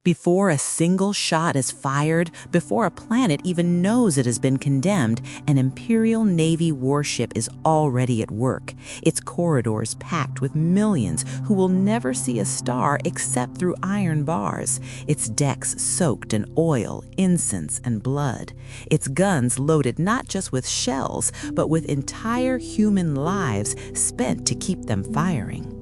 Before a single shot is fired, before a planet even knows it has been condemned, an Imperial Navy warship is already at work, its corridors packed with millions who will never see a star except through iron bars, its decks soaked in oil, incense, and blood, its guns loaded not just with shells, but with entire human lives spent to keep them firing.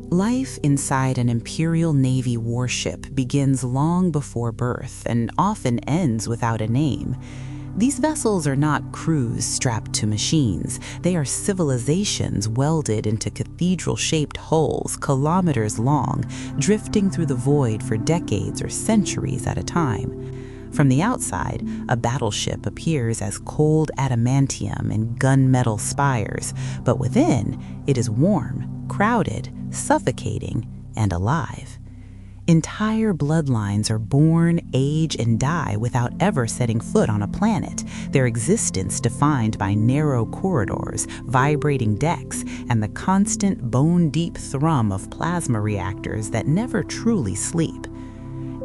Life inside an Imperial Navy warship begins long before birth and often ends without a name. These vessels are not crews strapped to machines. They are civilizations welded into cathedral-shaped hulls kilometers long, drifting through the void for decades or centuries at a time. From the outside, a battleship appears as cold adamantium and gunmetal spires, but within, it is warm, crowded, suffocating, and alive. Entire bloodlines are born, age, and die without ever setting foot on a planet, their existence defined by narrow corridors, vibrating decks, and the constant bone-deep thrum of plasma reactors that never truly sleep.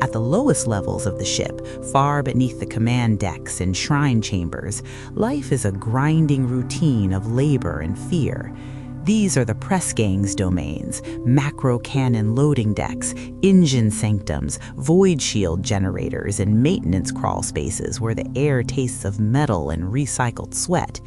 At the lowest levels of the ship, far beneath the command decks and shrine chambers, life is a grinding routine of labor and fear. These are the press gang's domains, macro cannon loading decks, engine sanctums, void shield generators, and maintenance crawl spaces where the air tastes of metal and recycled sweat.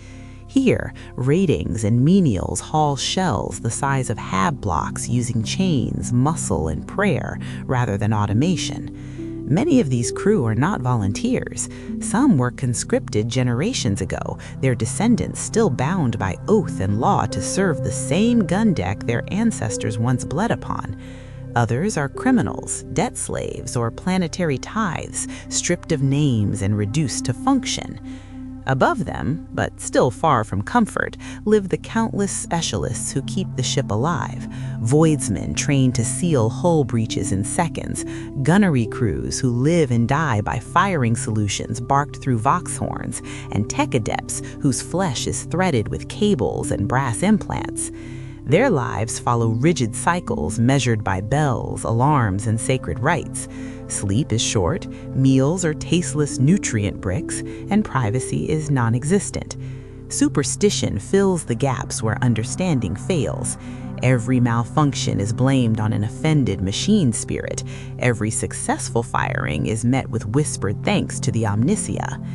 Here, ratings and menials haul shells the size of hab blocks using chains, muscle, and prayer rather than automation. Many of these crew are not volunteers. Some were conscripted generations ago, their descendants still bound by oath and law to serve the same gun deck their ancestors once bled upon. Others are criminals, debt slaves, or planetary tithes, stripped of names and reduced to function. Above them, but still far from comfort, live the countless specialists who keep the ship alive. Voidsmen trained to seal hull breaches in seconds, gunnery crews who live and die by firing solutions barked through vox horns, and tech adepts whose flesh is threaded with cables and brass implants. Their lives follow rigid cycles measured by bells, alarms, and sacred rites. Sleep is short, meals are tasteless nutrient bricks, and privacy is non-existent. Superstition fills the gaps where understanding fails. Every malfunction is blamed on an offended machine spirit. Every successful firing is met with whispered thanks to the omnisia.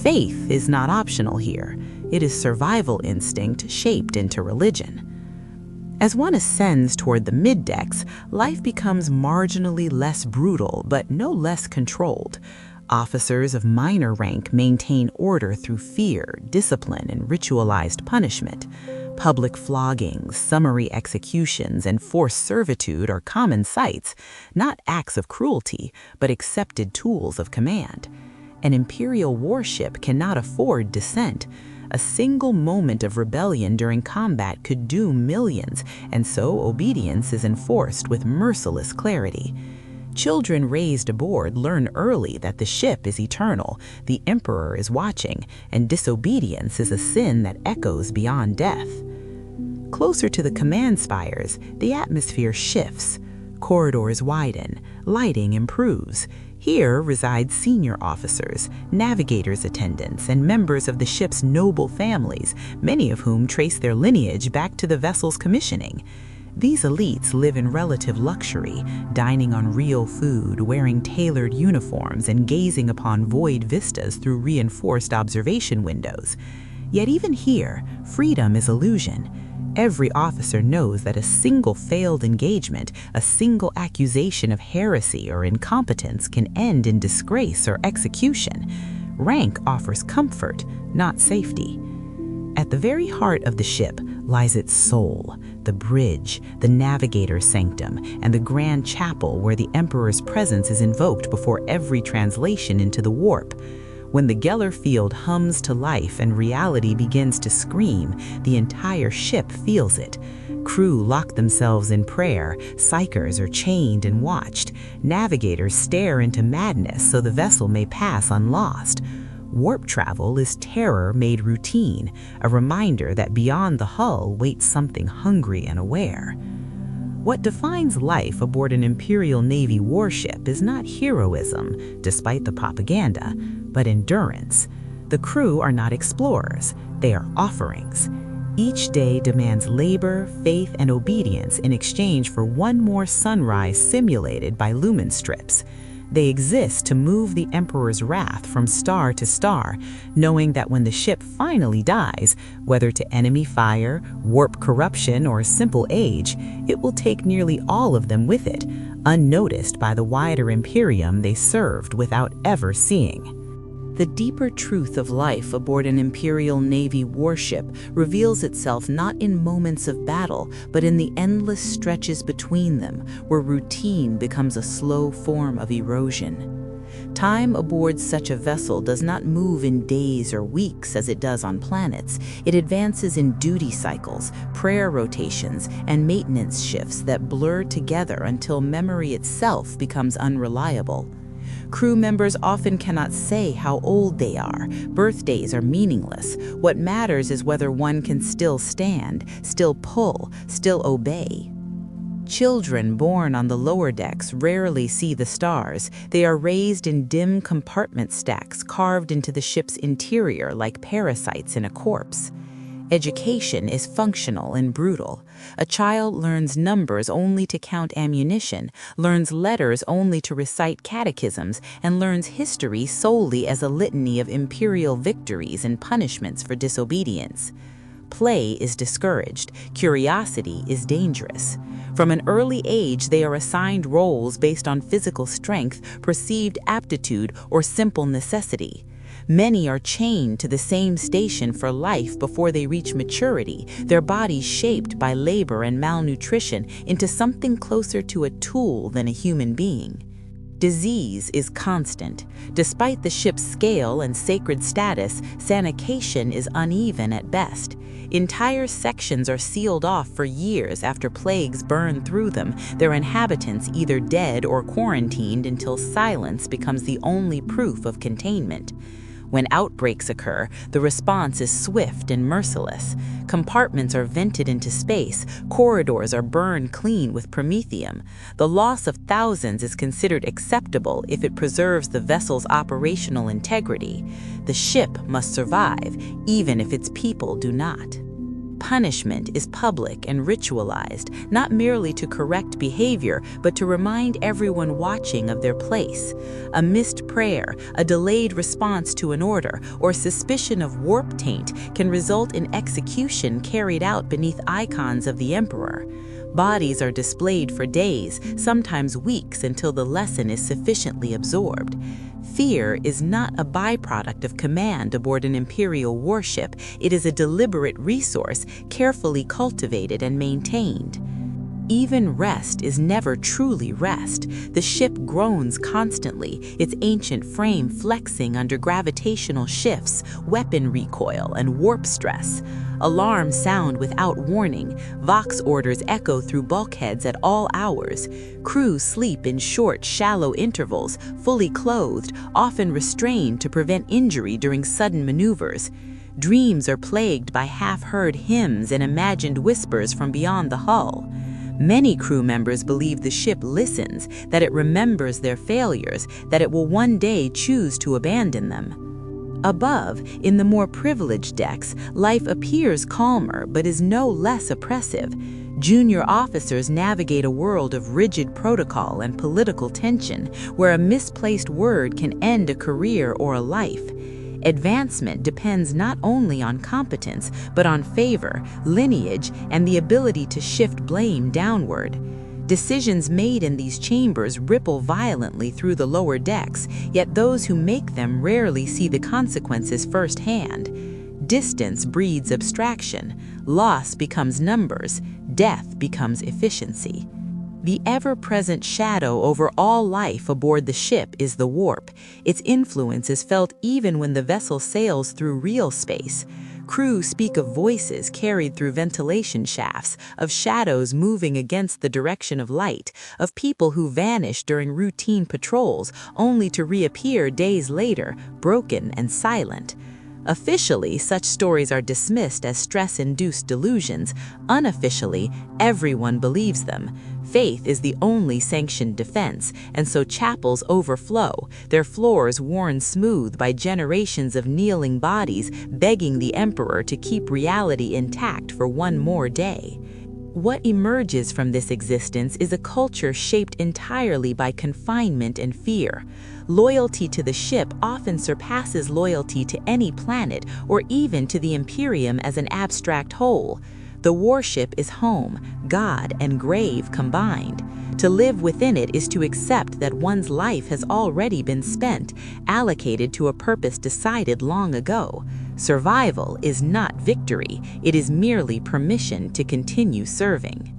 Faith is not optional here. It is survival instinct shaped into religion. As one ascends toward the mid-decks, life becomes marginally less brutal, but no less controlled. Officers of minor rank maintain order through fear, discipline, and ritualized punishment. Public floggings, summary executions, and forced servitude are common sights, not acts of cruelty, but accepted tools of command. An Imperial warship cannot afford dissent. A single moment of rebellion during combat could doom millions, and so obedience is enforced with merciless clarity. Children raised aboard learn early that the ship is eternal, the Emperor is watching, and disobedience is a sin that echoes beyond death. Closer to the command spires, the atmosphere shifts. Corridors widen, lighting improves. Here reside senior officers, navigators' attendants, and members of the ship's noble families, many of whom trace their lineage back to the vessel's commissioning. These elites live in relative luxury, dining on real food, wearing tailored uniforms, and gazing upon void vistas through reinforced observation windows. Yet even here, freedom is illusion. Every officer knows that a single failed engagement, a single accusation of heresy or incompetence can end in disgrace or execution. Rank offers comfort, not safety. At the very heart of the ship lies its soul, the bridge, the navigator's sanctum, and the grand chapel where the Emperor's presence is invoked before every translation into the warp. When the Geller field hums to life and reality begins to scream, the entire ship feels it. Crew lock themselves in prayer, psychers are chained and watched, navigators stare into madness so the vessel may pass unlost. Warp travel is terror made routine, a reminder that beyond the hull waits something hungry and aware. What defines life aboard an Imperial Navy warship is not heroism, despite the propaganda, but endurance. The crew are not explorers, they are offerings. Each day demands labor, faith, and obedience in exchange for one more sunrise simulated by lumen strips. They exist to move the Emperor's wrath from star to star, knowing that when the ship finally dies, whether to enemy fire, warp corruption, or simple age, it will take nearly all of them with it, unnoticed by the wider Imperium they served without ever seeing. The deeper truth of life aboard an Imperial Navy warship reveals itself not in moments of battle, but in the endless stretches between them, where routine becomes a slow form of erosion. Time aboard such a vessel does not move in days or weeks as it does on planets. It advances in duty cycles, prayer rotations, and maintenance shifts that blur together until memory itself becomes unreliable. Crew members often cannot say how old they are. Birthdays are meaningless. What matters is whether one can still stand, still pull, still obey. Children born on the lower decks rarely see the stars. They are raised in dim compartment stacks carved into the ship's interior like parasites in a corpse. Education is functional and brutal. A child learns numbers only to count ammunition, learns letters only to recite catechisms, and learns history solely as a litany of imperial victories and punishments for disobedience. Play is discouraged. Curiosity is dangerous. From an early age, they are assigned roles based on physical strength, perceived aptitude, or simple necessity. Many are chained to the same station for life before they reach maturity, their bodies shaped by labor and malnutrition into something closer to a tool than a human being. Disease is constant. Despite the ship's scale and sacred status, sanitation is uneven at best. Entire sections are sealed off for years after plagues burn through them, their inhabitants either dead or quarantined until silence becomes the only proof of containment. When outbreaks occur, the response is swift and merciless. Compartments are vented into space, corridors are burned clean with promethium. The loss of thousands is considered acceptable if it preserves the vessel's operational integrity. The ship must survive, even if its people do not. Punishment is public and ritualized, not merely to correct behavior, but to remind everyone watching of their place. A missed prayer, a delayed response to an order, or suspicion of warp taint can result in execution carried out beneath icons of the Emperor. Bodies are displayed for days, sometimes weeks, until the lesson is sufficiently absorbed. Fear is not a byproduct of command aboard an Imperial warship. It is a deliberate resource, carefully cultivated and maintained. Even rest is never truly rest. The ship groans constantly, its ancient frame flexing under gravitational shifts, weapon recoil, and warp stress. Alarms sound without warning. Vox orders echo through bulkheads at all hours. Crew sleep in short, shallow intervals, fully clothed, often restrained to prevent injury during sudden maneuvers. Dreams are plagued by half-heard hymns and imagined whispers from beyond the hull. Many crew members believe the ship listens, that it remembers their failures, that it will one day choose to abandon them. Above, in the more privileged decks, life appears calmer but is no less oppressive. Junior officers navigate a world of rigid protocol and political tension, where a misplaced word can end a career or a life. Advancement depends not only on competence, but on favor, lineage, and the ability to shift blame downward. Decisions made in these chambers ripple violently through the lower decks, yet those who make them rarely see the consequences firsthand. Distance breeds abstraction, loss becomes numbers, death becomes efficiency. The ever-present shadow over all life aboard the ship is the warp. Its influence is felt even when the vessel sails through real space. Crew speak of voices carried through ventilation shafts, of shadows moving against the direction of light, of people who vanish during routine patrols only to reappear days later, broken and silent. Officially, such stories are dismissed as stress-induced delusions. Unofficially, everyone believes them. Faith is the only sanctioned defense, and so chapels overflow, their floors worn smooth by generations of kneeling bodies begging the emperor to keep reality intact for one more day. What emerges from this existence is a culture shaped entirely by confinement and fear. Loyalty to the ship often surpasses loyalty to any planet or even to the Imperium as an abstract whole. The warship is home, God, and grave combined. To live within it is to accept that one's life has already been spent, allocated to a purpose decided long ago. Survival is not victory, it is merely permission to continue serving.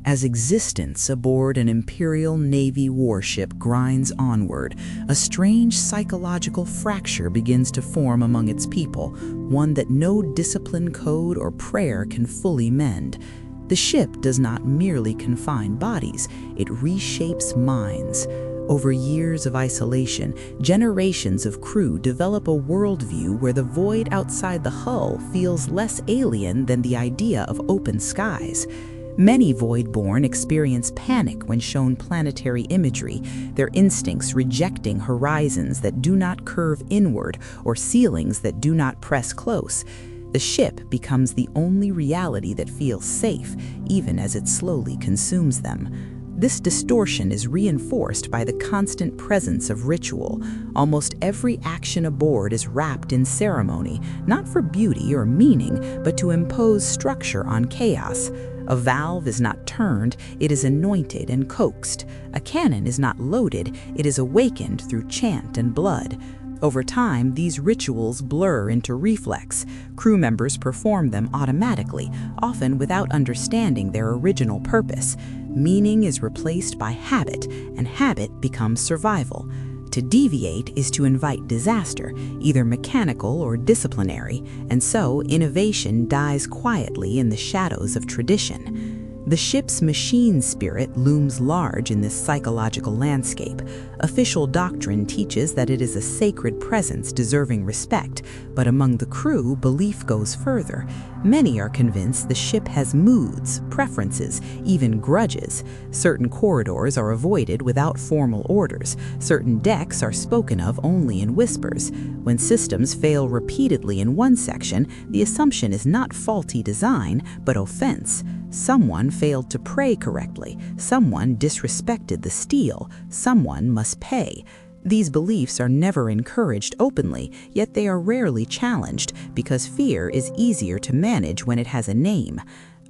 As existence aboard an Imperial Navy warship grinds onward, a strange psychological fracture begins to form among its people, one that no discipline code or prayer can fully mend. The ship does not merely confine bodies, it reshapes minds. Over years of isolation, generations of crew develop a worldview where the void outside the hull feels less alien than the idea of open skies. Many Voidborn experience panic when shown planetary imagery, their instincts rejecting horizons that do not curve inward or ceilings that do not press close. The ship becomes the only reality that feels safe, even as it slowly consumes them. This distortion is reinforced by the constant presence of ritual. Almost every action aboard is wrapped in ceremony, not for beauty or meaning, but to impose structure on chaos. A valve is not turned, it is anointed and coaxed. A cannon is not loaded, it is awakened through chant and blood. Over time, these rituals blur into reflex. Crew members perform them automatically, often without understanding their original purpose. Meaning is replaced by habit, and habit becomes survival. To deviate is to invite disaster, either mechanical or disciplinary, and so innovation dies quietly in the shadows of tradition. The ship's machine spirit looms large in this psychological landscape. Official doctrine teaches that it is a sacred presence deserving respect, but among the crew, belief goes further. Many are convinced the ship has moods, preferences, even grudges. Certain corridors are avoided without formal orders. Certain decks are spoken of only in whispers. When systems fail repeatedly in one section, the assumption is not faulty design, but offense. Someone failed to pray correctly, someone disrespected the steel, someone must pay. These beliefs are never encouraged openly, yet they are rarely challenged because fear is easier to manage when it has a name.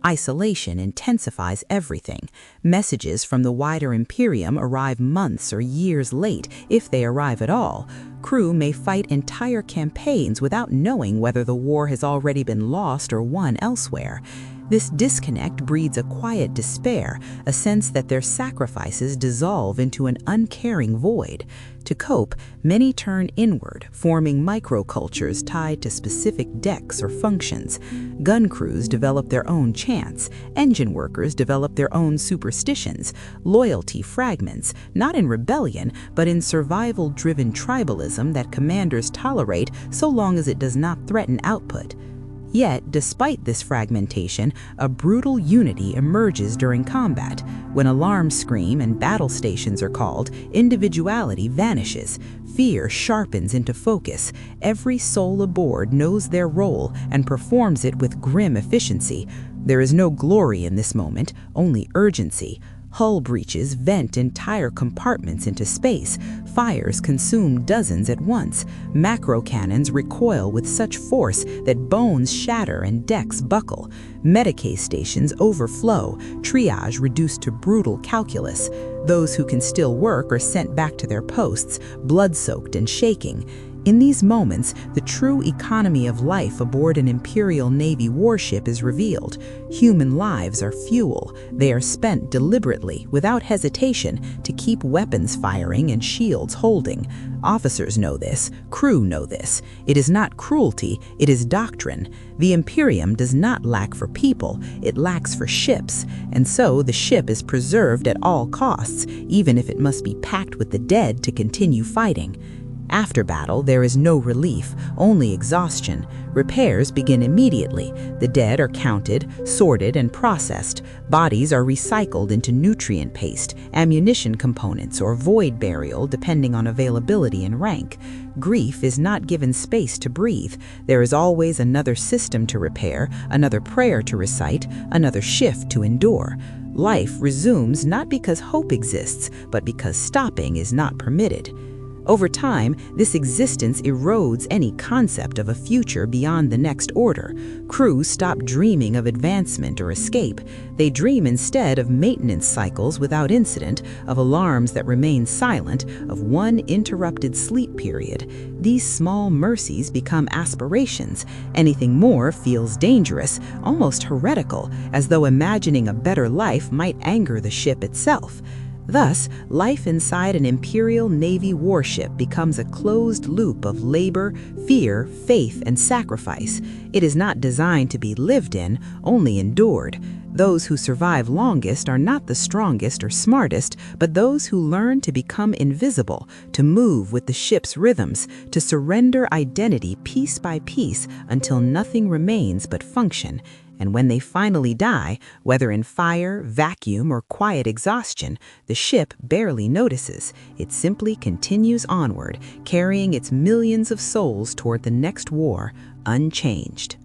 Isolation intensifies everything. Messages from the wider Imperium arrive months or years late, if they arrive at all. Crew may fight entire campaigns without knowing whether the war has already been lost or won elsewhere. This disconnect breeds a quiet despair, a sense that their sacrifices dissolve into an uncaring void. To cope, many turn inward, forming microcultures tied to specific decks or functions. Gun crews develop their own chants, engine workers develop their own superstitions, loyalty fragments, not in rebellion, but in survival-driven tribalism that commanders tolerate so long as it does not threaten output. Yet, despite this fragmentation, a brutal unity emerges during combat. When alarms scream and battle stations are called, individuality vanishes. Fear sharpens into focus. Every soul aboard knows their role and performs it with grim efficiency. There is no glory in this moment, only urgency. Hull breaches vent entire compartments into space. Fires consume dozens at once. Macro cannons recoil with such force that bones shatter and decks buckle. Medicae stations overflow, triage reduced to brutal calculus. Those who can still work are sent back to their posts, blood-soaked and shaking. In these moments, the true economy of life aboard an Imperial Navy warship is revealed. Human lives are fuel. They are spent deliberately, without hesitation, to keep weapons firing and shields holding. Officers know this. Crew know this. It is not cruelty, it is doctrine. The Imperium does not lack for people, it lacks for ships. And so the ship is preserved at all costs, even if it must be packed with the dead to continue fighting. After battle, there is no relief, only exhaustion. Repairs begin immediately. The dead are counted, sorted, and processed. Bodies are recycled into nutrient paste, ammunition components, or void burial, depending on availability and rank. Grief is not given space to breathe. There is always another system to repair, another prayer to recite, another shift to endure. Life resumes not because hope exists, but because stopping is not permitted. Over time, this existence erodes any concept of a future beyond the next order. Crews stop dreaming of advancement or escape. They dream instead of maintenance cycles without incident, of alarms that remain silent, of one interrupted sleep period. These small mercies become aspirations. Anything more feels dangerous, almost heretical, as though imagining a better life might anger the ship itself. Thus, life inside an Imperial Navy warship becomes a closed loop of labor, fear, faith, and sacrifice. It is not designed to be lived in, only endured. Those who survive longest are not the strongest or smartest, but those who learn to become invisible, to move with the ship's rhythms, to surrender identity piece by piece until nothing remains but function. And when they finally die, whether in fire, vacuum, or quiet exhaustion, the ship barely notices. It simply continues onward, carrying its millions of souls toward the next war, unchanged.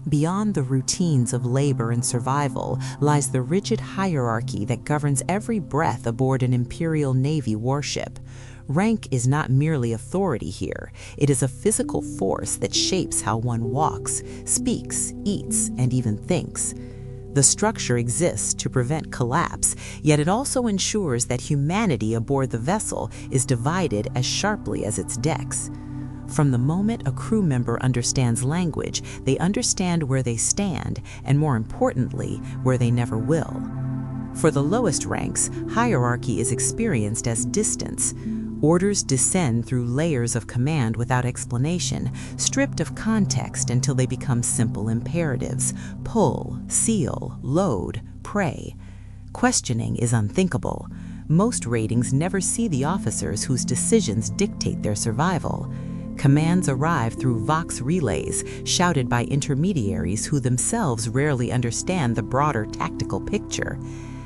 Beyond the routines of labor and survival lies the rigid hierarchy that governs every breath aboard an Imperial Navy warship. Rank is not merely authority here. It is a physical force that shapes how one walks, speaks, eats, and even thinks. The structure exists to prevent collapse, yet it also ensures that humanity aboard the vessel is divided as sharply as its decks. From the moment a crew member understands language, they understand where they stand, and more importantly, where they never will. For the lowest ranks, hierarchy is experienced as distance. Orders descend through layers of command without explanation, stripped of context until they become simple imperatives: pull, seal, load, pray. Questioning is unthinkable. Most ratings never see the officers whose decisions dictate their survival. Commands arrive through vox relays, shouted by intermediaries who themselves rarely understand the broader tactical picture.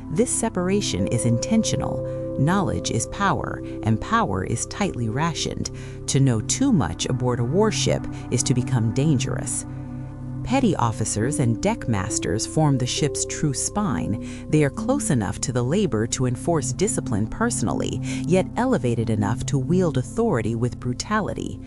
This separation is intentional. Knowledge is power, and power is tightly rationed. To know too much aboard a warship is to become dangerous. Petty officers and deck masters form the ship's true spine. They are close enough to the labor to enforce discipline personally, yet elevated enough to wield authority with brutality.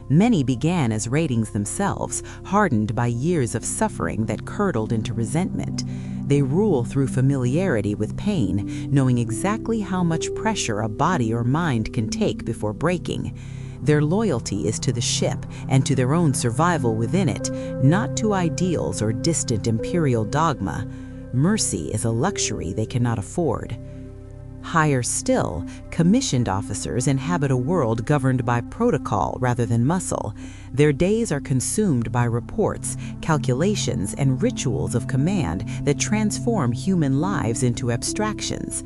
Many began as ratings themselves, hardened by years of suffering that curdled into resentment. They rule through familiarity with pain, knowing exactly how much pressure a body or mind can take before breaking. Their loyalty is to the ship and to their own survival within it, not to ideals or distant imperial dogma. Mercy is a luxury they cannot afford. Higher still, commissioned officers inhabit a world governed by protocol rather than muscle. Their days are consumed by reports, calculations, and rituals of command that transform human lives into abstractions.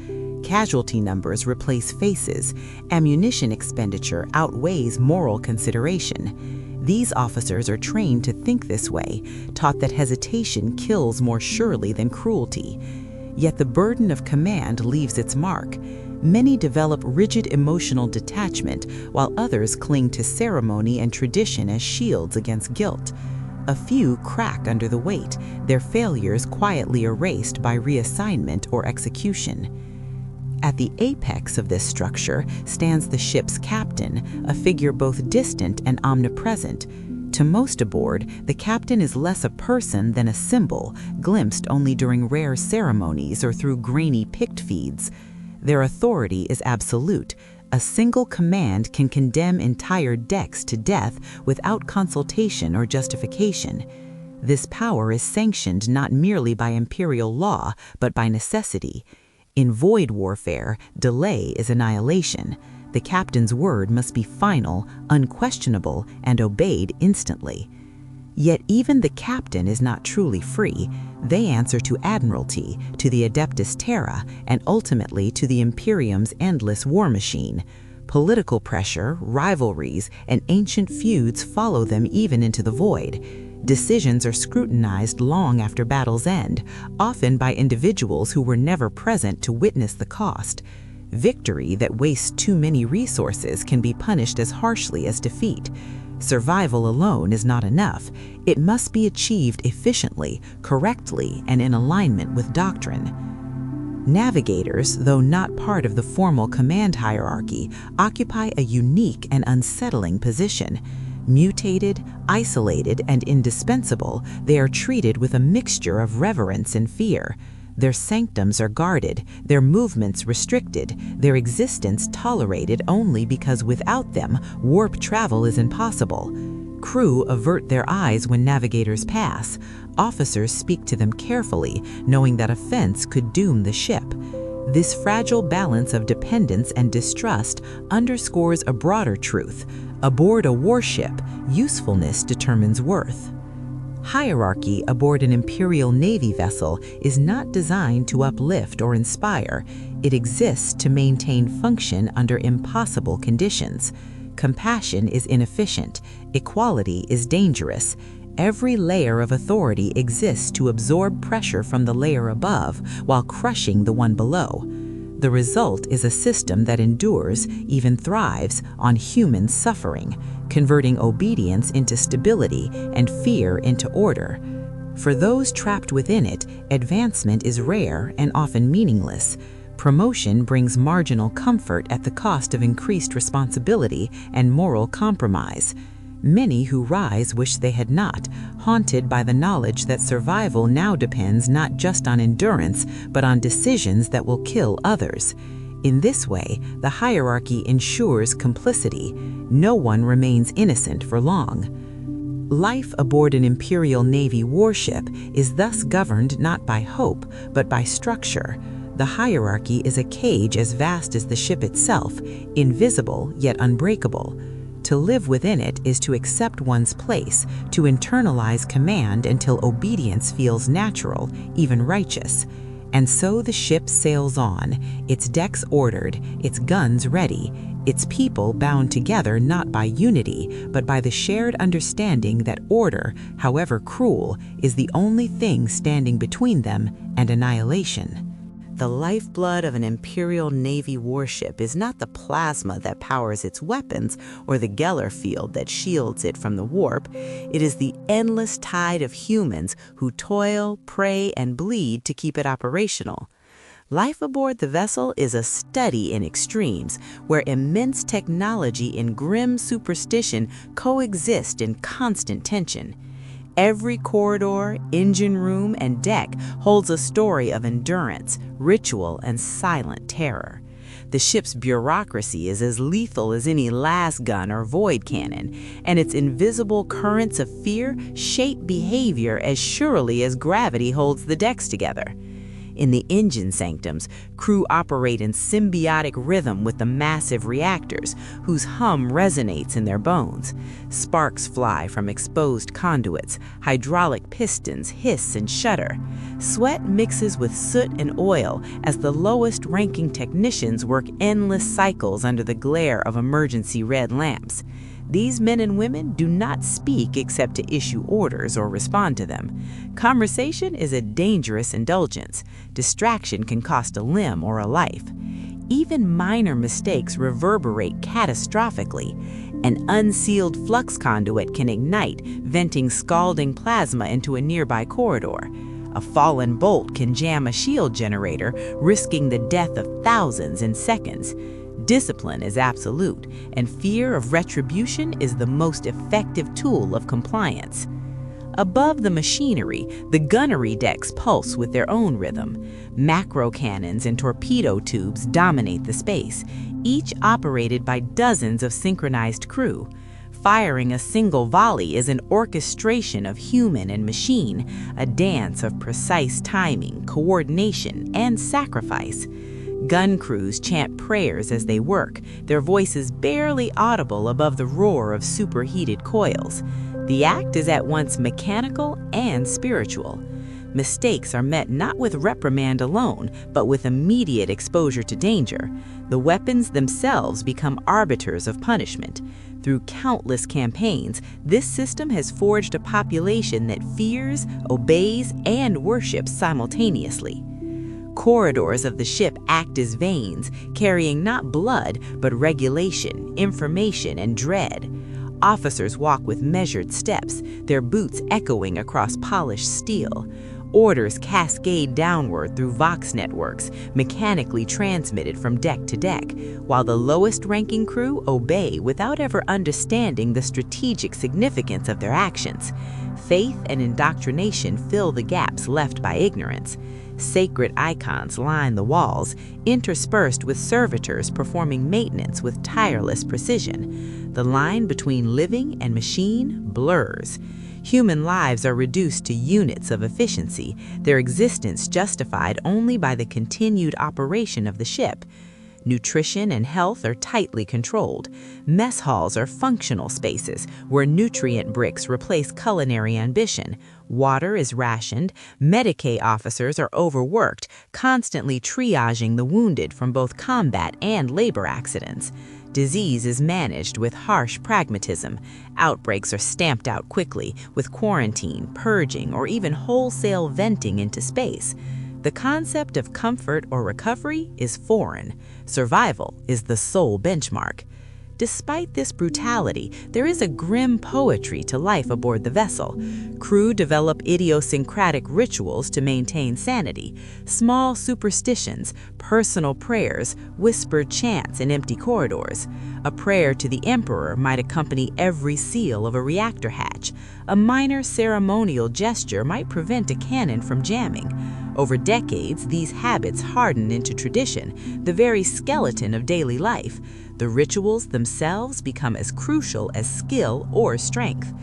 Casualty numbers replace faces. Ammunition expenditure outweighs moral consideration. These officers are trained to think this way, taught that hesitation kills more surely than cruelty. Yet the burden of command leaves its mark. Many develop rigid emotional detachment, while others cling to ceremony and tradition as shields against guilt. A few crack under the weight, their failures quietly erased by reassignment or execution. At the apex of this structure stands the ship's captain, a figure both distant and omnipresent. To most aboard, the captain is less a person than a symbol, glimpsed only during rare ceremonies or through grainy pict feeds. Their authority is absolute. A single command can condemn entire decks to death without consultation or justification. This power is sanctioned not merely by imperial law, but by necessity. In void warfare, delay is annihilation. The captain's word must be final, unquestionable, and obeyed instantly. Yet even the captain is not truly free. They answer to Admiralty, to the Adeptus Terra, and ultimately to the Imperium's endless war machine. Political pressure, rivalries, and ancient feuds follow them even into the void. Decisions are scrutinized long after battles end, often by individuals who were never present to witness the cost. Victory that wastes too many resources can be punished as harshly as defeat. Survival alone is not enough. It must be achieved efficiently, correctly, and in alignment with doctrine. Navigators, though not part of the formal command hierarchy, occupy a unique and unsettling position. Mutated, isolated, and indispensable, they are treated with a mixture of reverence and fear. Their sanctums are guarded, their movements restricted, their existence tolerated only because without them, warp travel is impossible. Crew avert their eyes when navigators pass. Officers speak to them carefully, knowing that offense could doom the ship. This fragile balance of dependence and distrust underscores a broader truth. Aboard a warship, usefulness determines worth. Hierarchy aboard an Imperial Navy vessel is not designed to uplift or inspire. It exists to maintain function under impossible conditions. Compassion is inefficient. Equality is dangerous. Every layer of authority exists to absorb pressure from the layer above while crushing the one below. The result is a system that endures, even thrives, on human suffering, converting obedience into stability and fear into order. For those trapped within it, advancement is rare and often meaningless. Promotion brings marginal comfort at the cost of increased responsibility and moral compromise. Many who rise wish they had not, haunted by the knowledge that survival now depends not just on endurance, but on decisions that will kill others. In this way, the hierarchy ensures complicity. No one remains innocent for long. Life aboard an Imperial Navy warship is thus governed not by hope, but by structure. The hierarchy is a cage as vast as the ship itself, invisible yet unbreakable. To live within it is to accept one's place, to internalize command until obedience feels natural, even righteous. And so the ship sails on, its decks ordered, its guns ready, its people bound together not by unity, but by the shared understanding that order, however cruel, is the only thing standing between them and annihilation. The lifeblood of an Imperial Navy warship is not the plasma that powers its weapons or the Geller field that shields it from the warp. It is the endless tide of humans who toil, pray, and bleed to keep it operational. Life aboard the vessel is a study in extremes, where immense technology and grim superstition coexist in constant tension. Every corridor, engine room, and deck holds a story of endurance, ritual, and silent terror. The ship's bureaucracy is as lethal as any lasgun or void cannon, and its invisible currents of fear shape behavior as surely as gravity holds the decks together. In the engine sanctums, crew operate in symbiotic rhythm with the massive reactors, whose hum resonates in their bones. Sparks fly from exposed conduits, hydraulic pistons hiss and shudder. Sweat mixes with soot and oil as the lowest-ranking technicians work endless cycles under the glare of emergency red lamps. These men and women do not speak except to issue orders or respond to them. Conversation is a dangerous indulgence. Distraction can cost a limb or a life. Even minor mistakes reverberate catastrophically. An unsealed flux conduit can ignite, venting scalding plasma into a nearby corridor. A fallen bolt can jam a shield generator, risking the death of thousands in seconds. Discipline is absolute, and fear of retribution is the most effective tool of compliance. Above the machinery, the gunnery decks pulse with their own rhythm. Macro cannons and torpedo tubes dominate the space, each operated by dozens of synchronized crew. Firing a single volley is an orchestration of human and machine, a dance of precise timing, coordination, and sacrifice. Gun crews chant prayers as they work, their voices barely audible above the roar of superheated coils. The act is at once mechanical and spiritual. Mistakes are met not with reprimand alone, but with immediate exposure to danger. The weapons themselves become arbiters of punishment. Through countless campaigns, this system has forged a population that fears, obeys, and worships simultaneously. Corridors of the ship act as veins, carrying not blood, but regulation, information, and dread. Officers walk with measured steps, their boots echoing across polished steel. Orders cascade downward through Vox networks, mechanically transmitted from deck to deck, while the lowest-ranking crew obey without ever understanding the strategic significance of their actions. Faith and indoctrination fill the gaps left by ignorance. Sacred icons line the walls, interspersed with servitors performing maintenance with tireless precision. The line between living and machine blurs. Human lives are reduced to units of efficiency, their existence justified only by the continued operation of the ship. Nutrition and health are tightly controlled. Mess halls are functional spaces where nutrient bricks replace culinary ambition. Water is rationed. Medicae officers are overworked, constantly triaging the wounded from both combat and labor accidents. Disease is managed with harsh pragmatism. Outbreaks are stamped out quickly, with quarantine, purging, or even wholesale venting into space. The concept of comfort or recovery is foreign. Survival is the sole benchmark. Despite this brutality, there is a grim poetry to life aboard the vessel. Crew develop idiosyncratic rituals to maintain sanity, small superstitions, personal prayers, whispered chants in empty corridors. A prayer to the Emperor might accompany every seal of a reactor hatch. A minor ceremonial gesture might prevent a cannon from jamming. Over decades, these habits harden into tradition, the very skeleton of daily life. The rituals themselves become as crucial as skill or strength.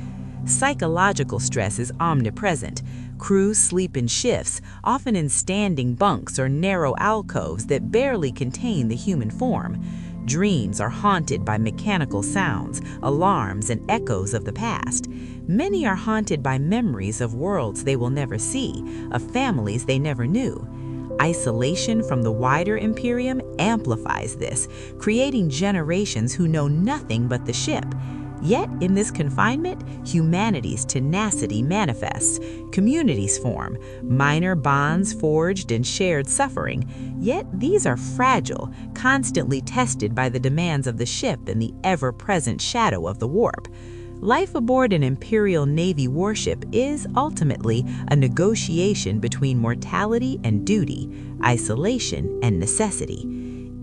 Psychological stress is omnipresent. Crews sleep in shifts, often in standing bunks or narrow alcoves that barely contain the human form. Dreams are haunted by mechanical sounds, alarms, and echoes of the past. Many are haunted by memories of worlds they will never see, of families they never knew. Isolation from the wider Imperium amplifies this, creating generations who know nothing but the ship. Yet, in this confinement, humanity's tenacity manifests. Communities form, minor bonds forged in shared suffering. Yet, these are fragile, constantly tested by the demands of the ship and the ever-present shadow of the warp. Life aboard an Imperial Navy warship is ultimately a negotiation between mortality and duty, isolation and necessity.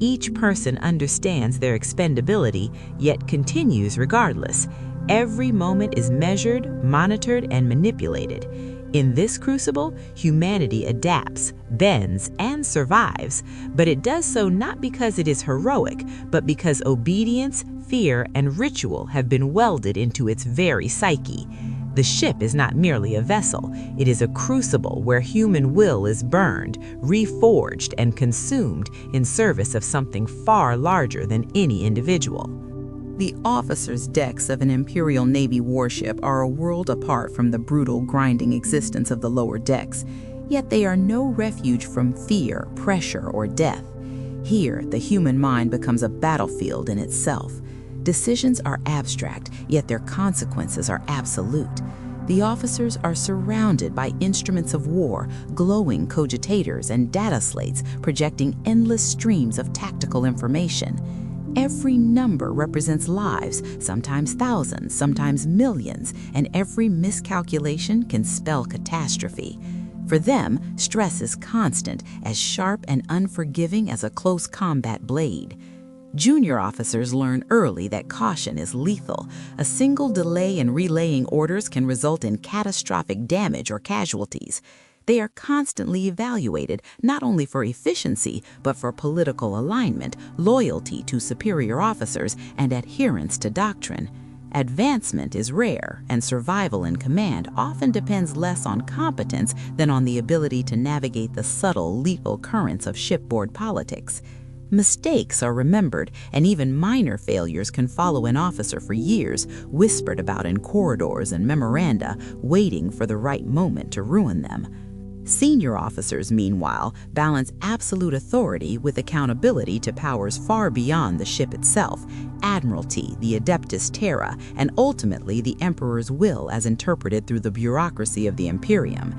Each person understands their expendability, yet continues regardless. Every moment is measured, monitored, and manipulated. In this crucible, humanity adapts, bends, and survives, but it does so not because it is heroic, but because obedience, fear, and ritual have been welded into its very psyche. The ship is not merely a vessel, it is a crucible where human will is burned, reforged, and consumed in service of something far larger than any individual. The officers' decks of an Imperial Navy warship are a world apart from the brutal, grinding existence of the lower decks, yet they are no refuge from fear, pressure, or death. Here, the human mind becomes a battlefield in itself. Decisions are abstract, yet their consequences are absolute. The officers are surrounded by instruments of war, glowing cogitators, and data slates projecting endless streams of tactical information. Every number represents lives, sometimes thousands, sometimes millions, and every miscalculation can spell catastrophe. For them, stress is constant, as sharp and unforgiving as a close combat blade. Junior officers learn early that caution is lethal. A single delay in relaying orders can result in catastrophic damage or casualties. They are constantly evaluated not only for efficiency, but for political alignment, loyalty to superior officers, and adherence to doctrine. Advancement is rare, and survival in command often depends less on competence than on the ability to navigate the subtle, lethal currents of shipboard politics. Mistakes are remembered, and even minor failures can follow an officer for years, whispered about in corridors and memoranda, waiting for the right moment to ruin them. Senior officers, meanwhile, balance absolute authority with accountability to powers far beyond the ship itself, Admiralty, the Adeptus Terra, and ultimately the Emperor's will as interpreted through the bureaucracy of the Imperium.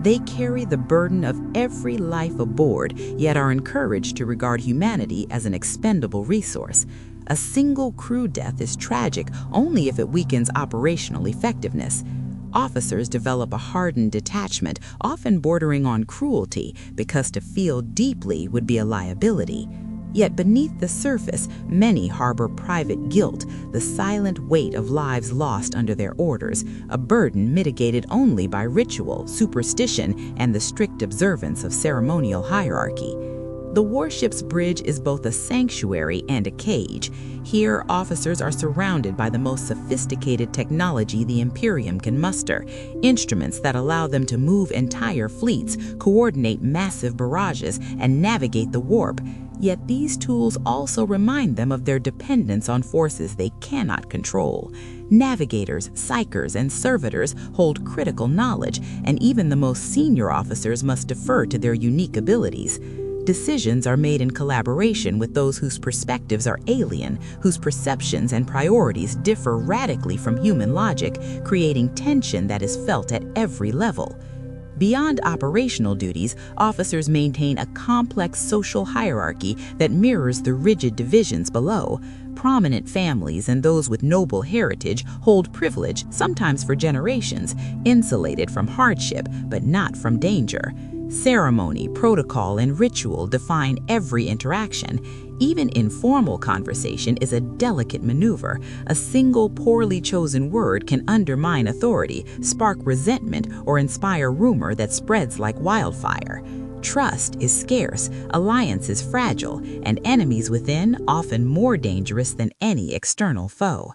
They carry the burden of every life aboard, yet are encouraged to regard humanity as an expendable resource. A single crew death is tragic only if it weakens operational effectiveness. Officers develop a hardened detachment, often bordering on cruelty, because to feel deeply would be a liability. Yet beneath the surface, many harbor private guilt, the silent weight of lives lost under their orders, a burden mitigated only by ritual, superstition, and the strict observance of ceremonial hierarchy. The warship's bridge is both a sanctuary and a cage. Here, officers are surrounded by the most sophisticated technology the Imperium can muster, instruments that allow them to move entire fleets, coordinate massive barrages, and navigate the warp. Yet these tools also remind them of their dependence on forces they cannot control. Navigators, psychers, and servitors hold critical knowledge, and even the most senior officers must defer to their unique abilities. Decisions are made in collaboration with those whose perspectives are alien, whose perceptions and priorities differ radically from human logic, creating tension that is felt at every level. Beyond operational duties, officers maintain a complex social hierarchy that mirrors the rigid divisions below. Prominent families and those with noble heritage hold privilege, sometimes for generations, insulated from hardship but not from danger. Ceremony, protocol, and ritual define every interaction. Even informal conversation is a delicate maneuver. A single poorly chosen word can undermine authority, spark resentment, or inspire rumor that spreads like wildfire. Trust is scarce, alliance is fragile, and enemies within often more dangerous than any external foe.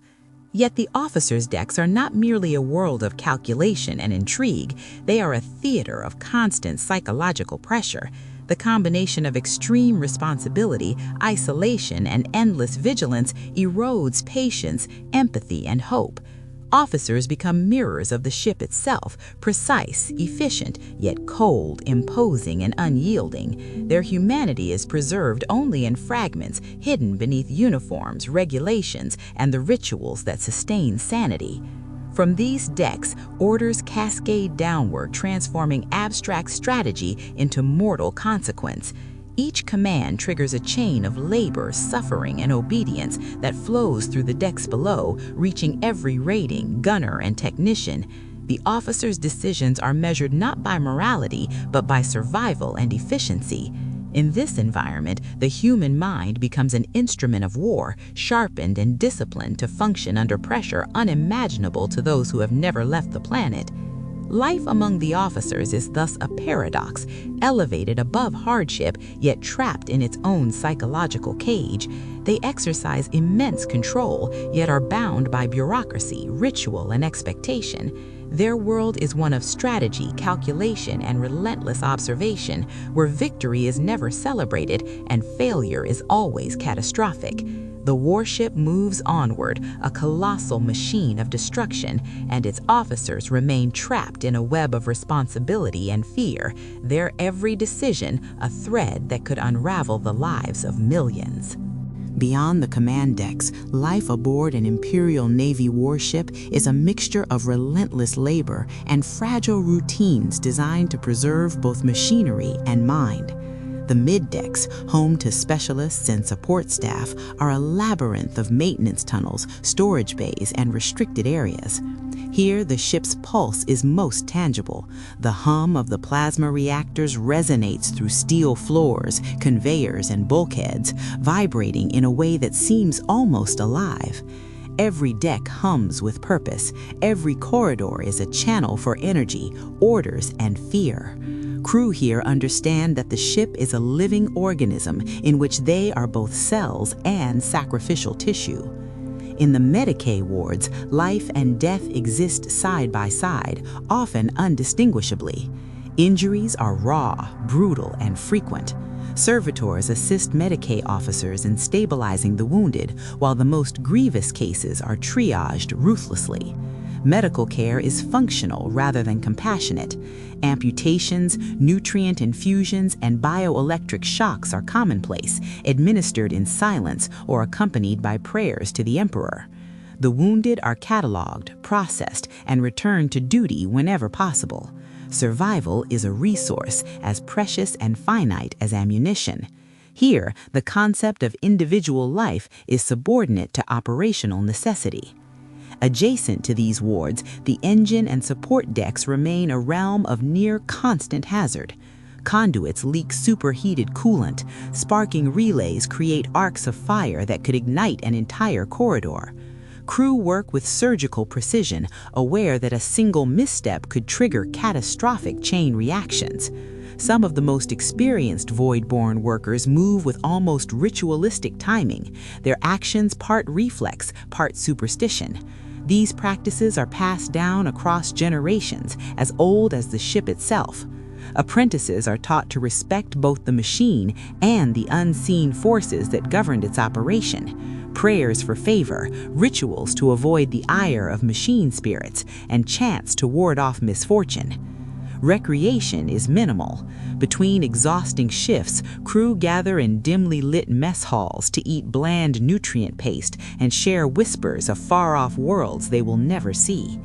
Yet the officers' decks are not merely a world of calculation and intrigue, they are a theater of constant psychological pressure. The combination of extreme responsibility, isolation, and endless vigilance erodes patience, empathy, and hope. Officers become mirrors of the ship itself, precise, efficient, yet cold, imposing, and unyielding. Their humanity is preserved only in fragments, hidden beneath uniforms, regulations, and the rituals that sustain sanity. From these decks, orders cascade downward, transforming abstract strategy into mortal consequence. Each command triggers a chain of labor, suffering, and obedience that flows through the decks below, reaching every rating, gunner, and technician. The officers' decisions are measured not by morality, but by survival and efficiency. In this environment, the human mind becomes an instrument of war, sharpened and disciplined to function under pressure unimaginable to those who have never left the planet. Life among the officers is thus a paradox, elevated above hardship, yet trapped in its own psychological cage. They exercise immense control, yet are bound by bureaucracy, ritual, and expectation. Their world is one of strategy, calculation, and relentless observation, where victory is never celebrated and failure is always catastrophic. The warship moves onward, a colossal machine of destruction, and its officers remain trapped in a web of responsibility and fear, their every decision a thread that could unravel the lives of millions. Beyond the command decks, life aboard an Imperial Navy warship is a mixture of relentless labor and fragile routines designed to preserve both machinery and mind. The mid-decks, home to specialists and support staff, are a labyrinth of maintenance tunnels, storage bays, and restricted areas. Here, the ship's pulse is most tangible. The hum of the plasma reactors resonates through steel floors, conveyors, and bulkheads, vibrating in a way that seems almost alive. Every deck hums with purpose. Every corridor is a channel for energy, orders, and fear. Crew here understand that the ship is a living organism in which they are both cells and sacrificial tissue. In the Medicae wards, life and death exist side by side, often undistinguishably. Injuries are raw, brutal, and frequent. Servitors assist Medicae officers in stabilizing the wounded, while the most grievous cases are triaged ruthlessly. Medical care is functional rather than compassionate. Amputations, nutrient infusions, and bioelectric shocks are commonplace, administered in silence or accompanied by prayers to the emperor. The wounded are cataloged, processed, and returned to duty whenever possible. Survival is a resource as precious and finite as ammunition. Here, the concept of individual life is subordinate to operational necessity. Adjacent to these wards, the engine and support decks remain a realm of near constant hazard. Conduits leak superheated coolant. Sparking relays create arcs of fire that could ignite an entire corridor. Crew work with surgical precision, aware that a single misstep could trigger catastrophic chain reactions. Some of the most experienced Voidborn workers move with almost ritualistic timing, their actions part reflex, part superstition. These practices are passed down across generations, as old as the ship itself. Apprentices are taught to respect both the machine and the unseen forces that governed its operation. Prayers for favor, rituals to avoid the ire of machine spirits, and chants to ward off misfortune. Recreation is minimal. Between exhausting shifts, crew gather in dimly lit mess halls to eat bland nutrient paste and share whispers of far-off worlds they will never see.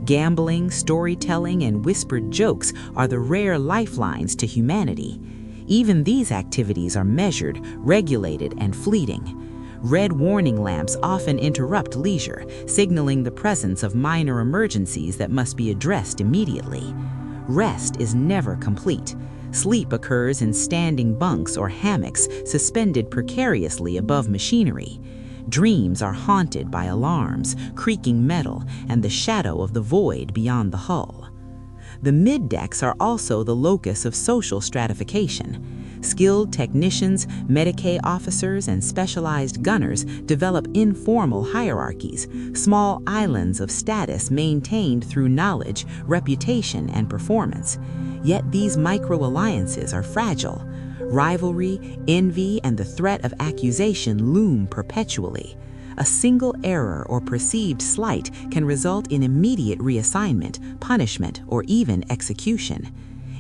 Gambling, storytelling, and whispered jokes are the rare lifelines to humanity. Even these activities are measured, regulated, and fleeting. Red warning lamps often interrupt leisure, signaling the presence of minor emergencies that must be addressed immediately. Rest is never complete. Sleep occurs in standing bunks or hammocks suspended precariously above machinery. Dreams are haunted by alarms, creaking metal, and the shadow of the void beyond the hull. The mid-decks are also the locus of social stratification. Skilled technicians, Medicae officers, and specialized gunners develop informal hierarchies, small islands of status maintained through knowledge, reputation, and performance. Yet these micro-alliances are fragile. Rivalry, envy, and the threat of accusation loom perpetually. A single error or perceived slight can result in immediate reassignment, punishment, or even execution.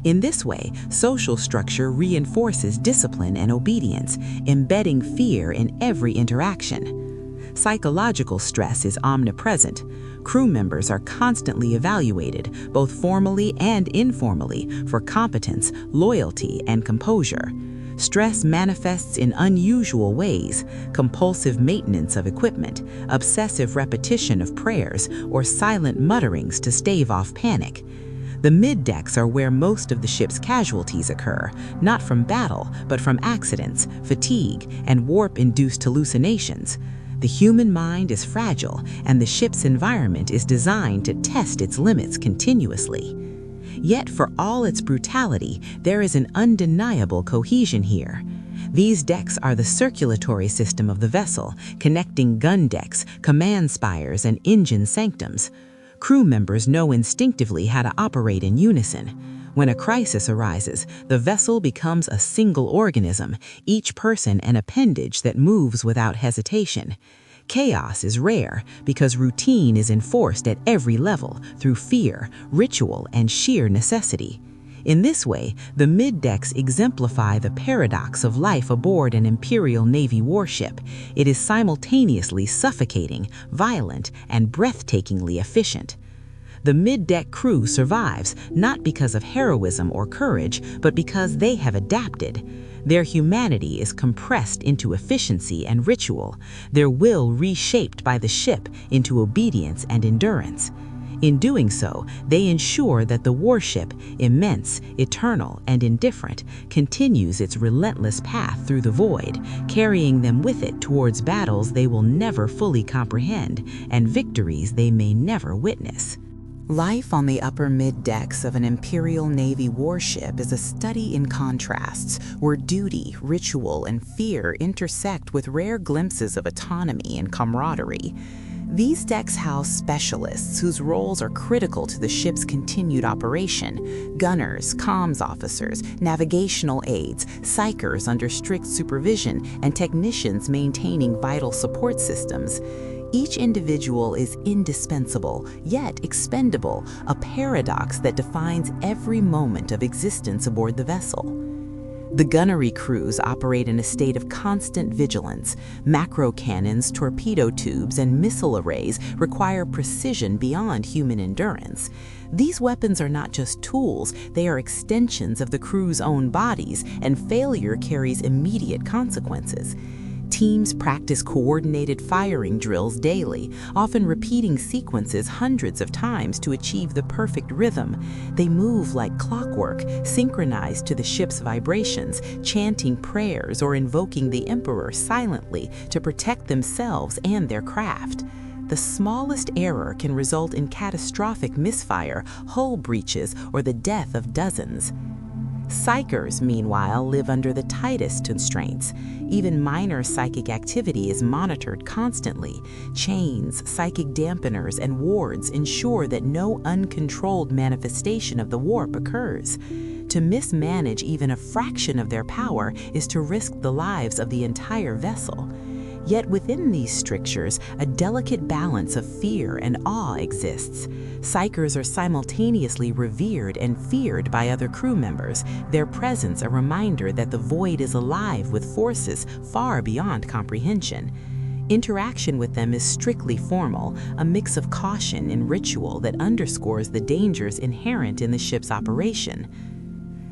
In this way, social structure reinforces discipline and obedience, embedding fear in every interaction. Psychological stress is omnipresent. Crew members are constantly evaluated, both formally and informally, for competence, loyalty, and composure. Stress manifests in unusual ways: compulsive maintenance of equipment, obsessive repetition of prayers, or silent mutterings to stave off panic. The mid-decks are where most of the ship's casualties occur, not from battle, but from accidents, fatigue, and warp-induced hallucinations. The human mind is fragile, and the ship's environment is designed to test its limits continuously. Yet for all its brutality, there is an undeniable cohesion here. These decks are the circulatory system of the vessel, connecting gun decks, command spires, and engine sanctums. Crew members know instinctively how to operate in unison. When a crisis arises, the vessel becomes a single organism, each person an appendage that moves without hesitation. Chaos is rare because routine is enforced at every level through fear, ritual, and sheer necessity. In this way, the mid-decks exemplify the paradox of life aboard an Imperial Navy warship. It is simultaneously suffocating, violent, and breathtakingly efficient. The mid-deck crew survives not because of heroism or courage, but because they have adapted. Their humanity is compressed into efficiency and ritual, their will reshaped by the ship into obedience and endurance. In doing so, they ensure that the warship, immense, eternal, and indifferent, continues its relentless path through the void, carrying them with it towards battles they will never fully comprehend and victories they may never witness. Life on the upper mid-decks of an Imperial Navy warship is a study in contrasts, where duty, ritual, and fear intersect with rare glimpses of autonomy and camaraderie. These decks house specialists whose roles are critical to the ship's continued operation: gunners, comms officers, navigational aides, psychers under strict supervision, and technicians maintaining vital support systems. Each individual is indispensable, yet expendable, a paradox that defines every moment of existence aboard the vessel. The gunnery crews operate in a state of constant vigilance. Macro cannons, torpedo tubes, and missile arrays require precision beyond human endurance. These weapons are not just tools, they are extensions of the crew's own bodies, and failure carries immediate consequences. Teams practice coordinated firing drills daily, often repeating sequences hundreds of times to achieve the perfect rhythm. They move like clockwork, synchronized to the ship's vibrations, chanting prayers or invoking the Emperor silently to protect themselves and their craft. The smallest error can result in catastrophic misfire, hull breaches, or the death of dozens. Psychers, meanwhile, live under the tightest constraints. Even minor psychic activity is monitored constantly. Chains, psychic dampeners, and wards ensure that no uncontrolled manifestation of the warp occurs. To mismanage even a fraction of their power is to risk the lives of the entire vessel. Yet within these strictures, a delicate balance of fear and awe exists. Psychers are simultaneously revered and feared by other crew members, their presence a reminder that the void is alive with forces far beyond comprehension. Interaction with them is strictly formal, a mix of caution and ritual that underscores the dangers inherent in the ship's operation.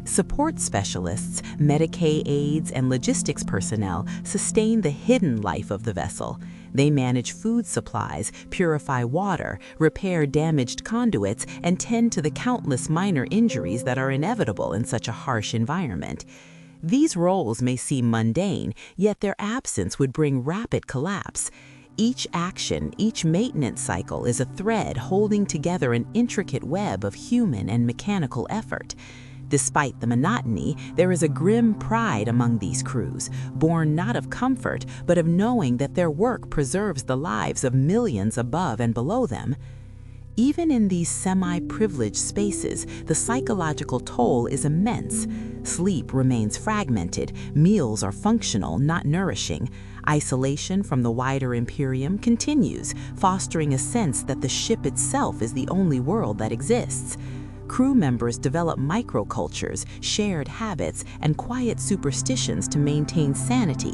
Support specialists, Medicaid aides, and logistics personnel sustain the hidden life of the vessel. They manage food supplies, purify water, repair damaged conduits, and tend to the countless minor injuries that are inevitable in such a harsh environment. These roles may seem mundane, yet their absence would bring rapid collapse. Each action, each maintenance cycle is a thread holding together an intricate web of human and mechanical effort. Despite the monotony, there is a grim pride among these crews, born not of comfort, but of knowing that their work preserves the lives of millions above and below them. Even in these semi-privileged spaces, the psychological toll is immense. Sleep remains fragmented, meals are functional, not nourishing. Isolation from the wider Imperium continues, fostering a sense that the ship itself is the only world that exists. Crew members develop microcultures, shared habits, and quiet superstitions to maintain sanity.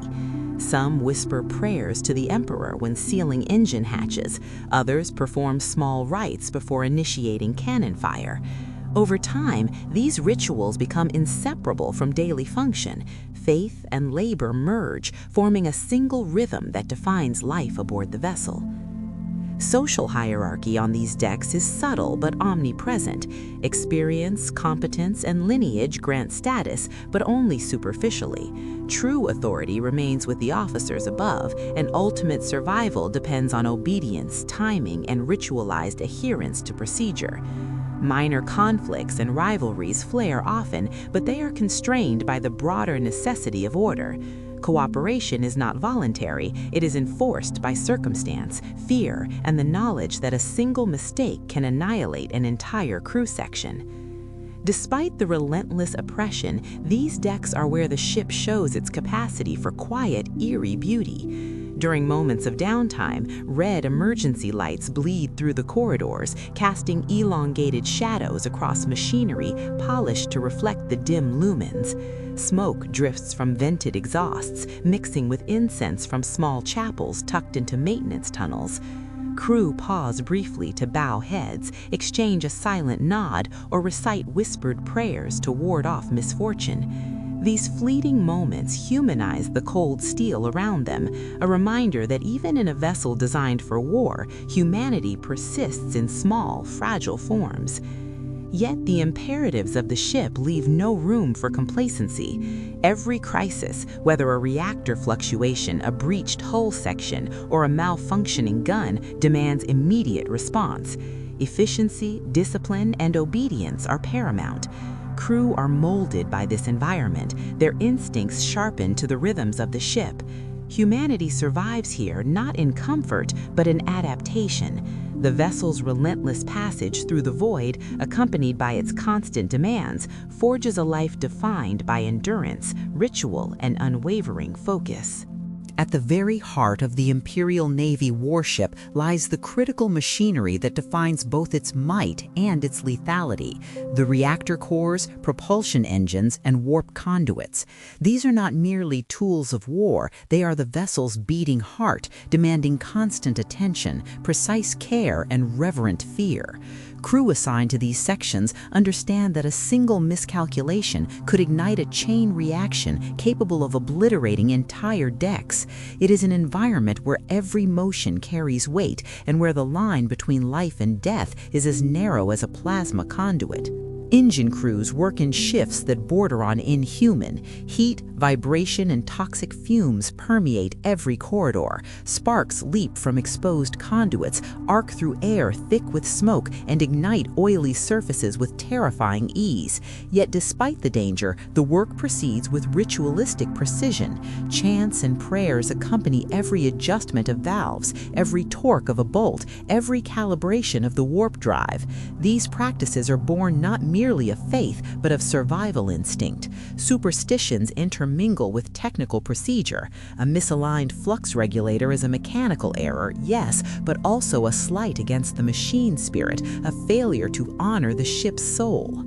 Some whisper prayers to the Emperor when sealing engine hatches. Others perform small rites before initiating cannon fire. Over time, these rituals become inseparable from daily function. Faith and labor merge, forming a single rhythm that defines life aboard the vessel. Social hierarchy on these decks is subtle but omnipresent. Experience, competence, and lineage grant status, but only superficially. True authority remains with the officers above, and ultimate survival depends on obedience, timing, and ritualized adherence to procedure. Minor conflicts and rivalries flare often, but they are constrained by the broader necessity of order. Cooperation is not voluntary, it is enforced by circumstance, fear, and the knowledge that a single mistake can annihilate an entire crew section. Despite the relentless oppression, these decks are where the ship shows its capacity for quiet, eerie beauty. During moments of downtime, red emergency lights bleed through the corridors, casting elongated shadows across machinery polished to reflect the dim lumens. Smoke drifts from vented exhausts, mixing with incense from small chapels tucked into maintenance tunnels. Crew pause briefly to bow heads, exchange a silent nod, or recite whispered prayers to ward off misfortune. These fleeting moments humanize the cold steel around them, a reminder that even in a vessel designed for war, humanity persists in small, fragile forms. Yet the imperatives of the ship leave no room for complacency. Every crisis, whether a reactor fluctuation, a breached hull section, or a malfunctioning gun, demands immediate response. Efficiency, discipline, and obedience are paramount. Crew are molded by this environment, their instincts sharpened to the rhythms of the ship. Humanity survives here not in comfort, but in adaptation. The vessel's relentless passage through the void, accompanied by its constant demands, forges a life defined by endurance, ritual, and unwavering focus. At the very heart of the Imperial Navy warship lies the critical machinery that defines both its might and its lethality: the reactor cores, propulsion engines, and warp conduits. These are not merely tools of war, they are the vessel's beating heart, demanding constant attention, precise care, and reverent fear. Crew assigned to these sections understand that a single miscalculation could ignite a chain reaction capable of obliterating entire decks. It is an environment where every motion carries weight and where the line between life and death is as narrow as a plasma conduit. Engine crews work in shifts that border on inhuman. Heat, vibration, and toxic fumes permeate every corridor. Sparks leap from exposed conduits, arc through air thick with smoke, and ignite oily surfaces with terrifying ease. Yet despite the danger, the work proceeds with ritualistic precision. Chants and prayers accompany every adjustment of valves, every torque of a bolt, every calibration of the warp drive. These practices are born not merely of faith, but of survival instinct. Superstitions intermingle with technical procedure. A misaligned flux regulator is a mechanical error, yes, but also a slight against the machine spirit, a failure to honor the ship's soul.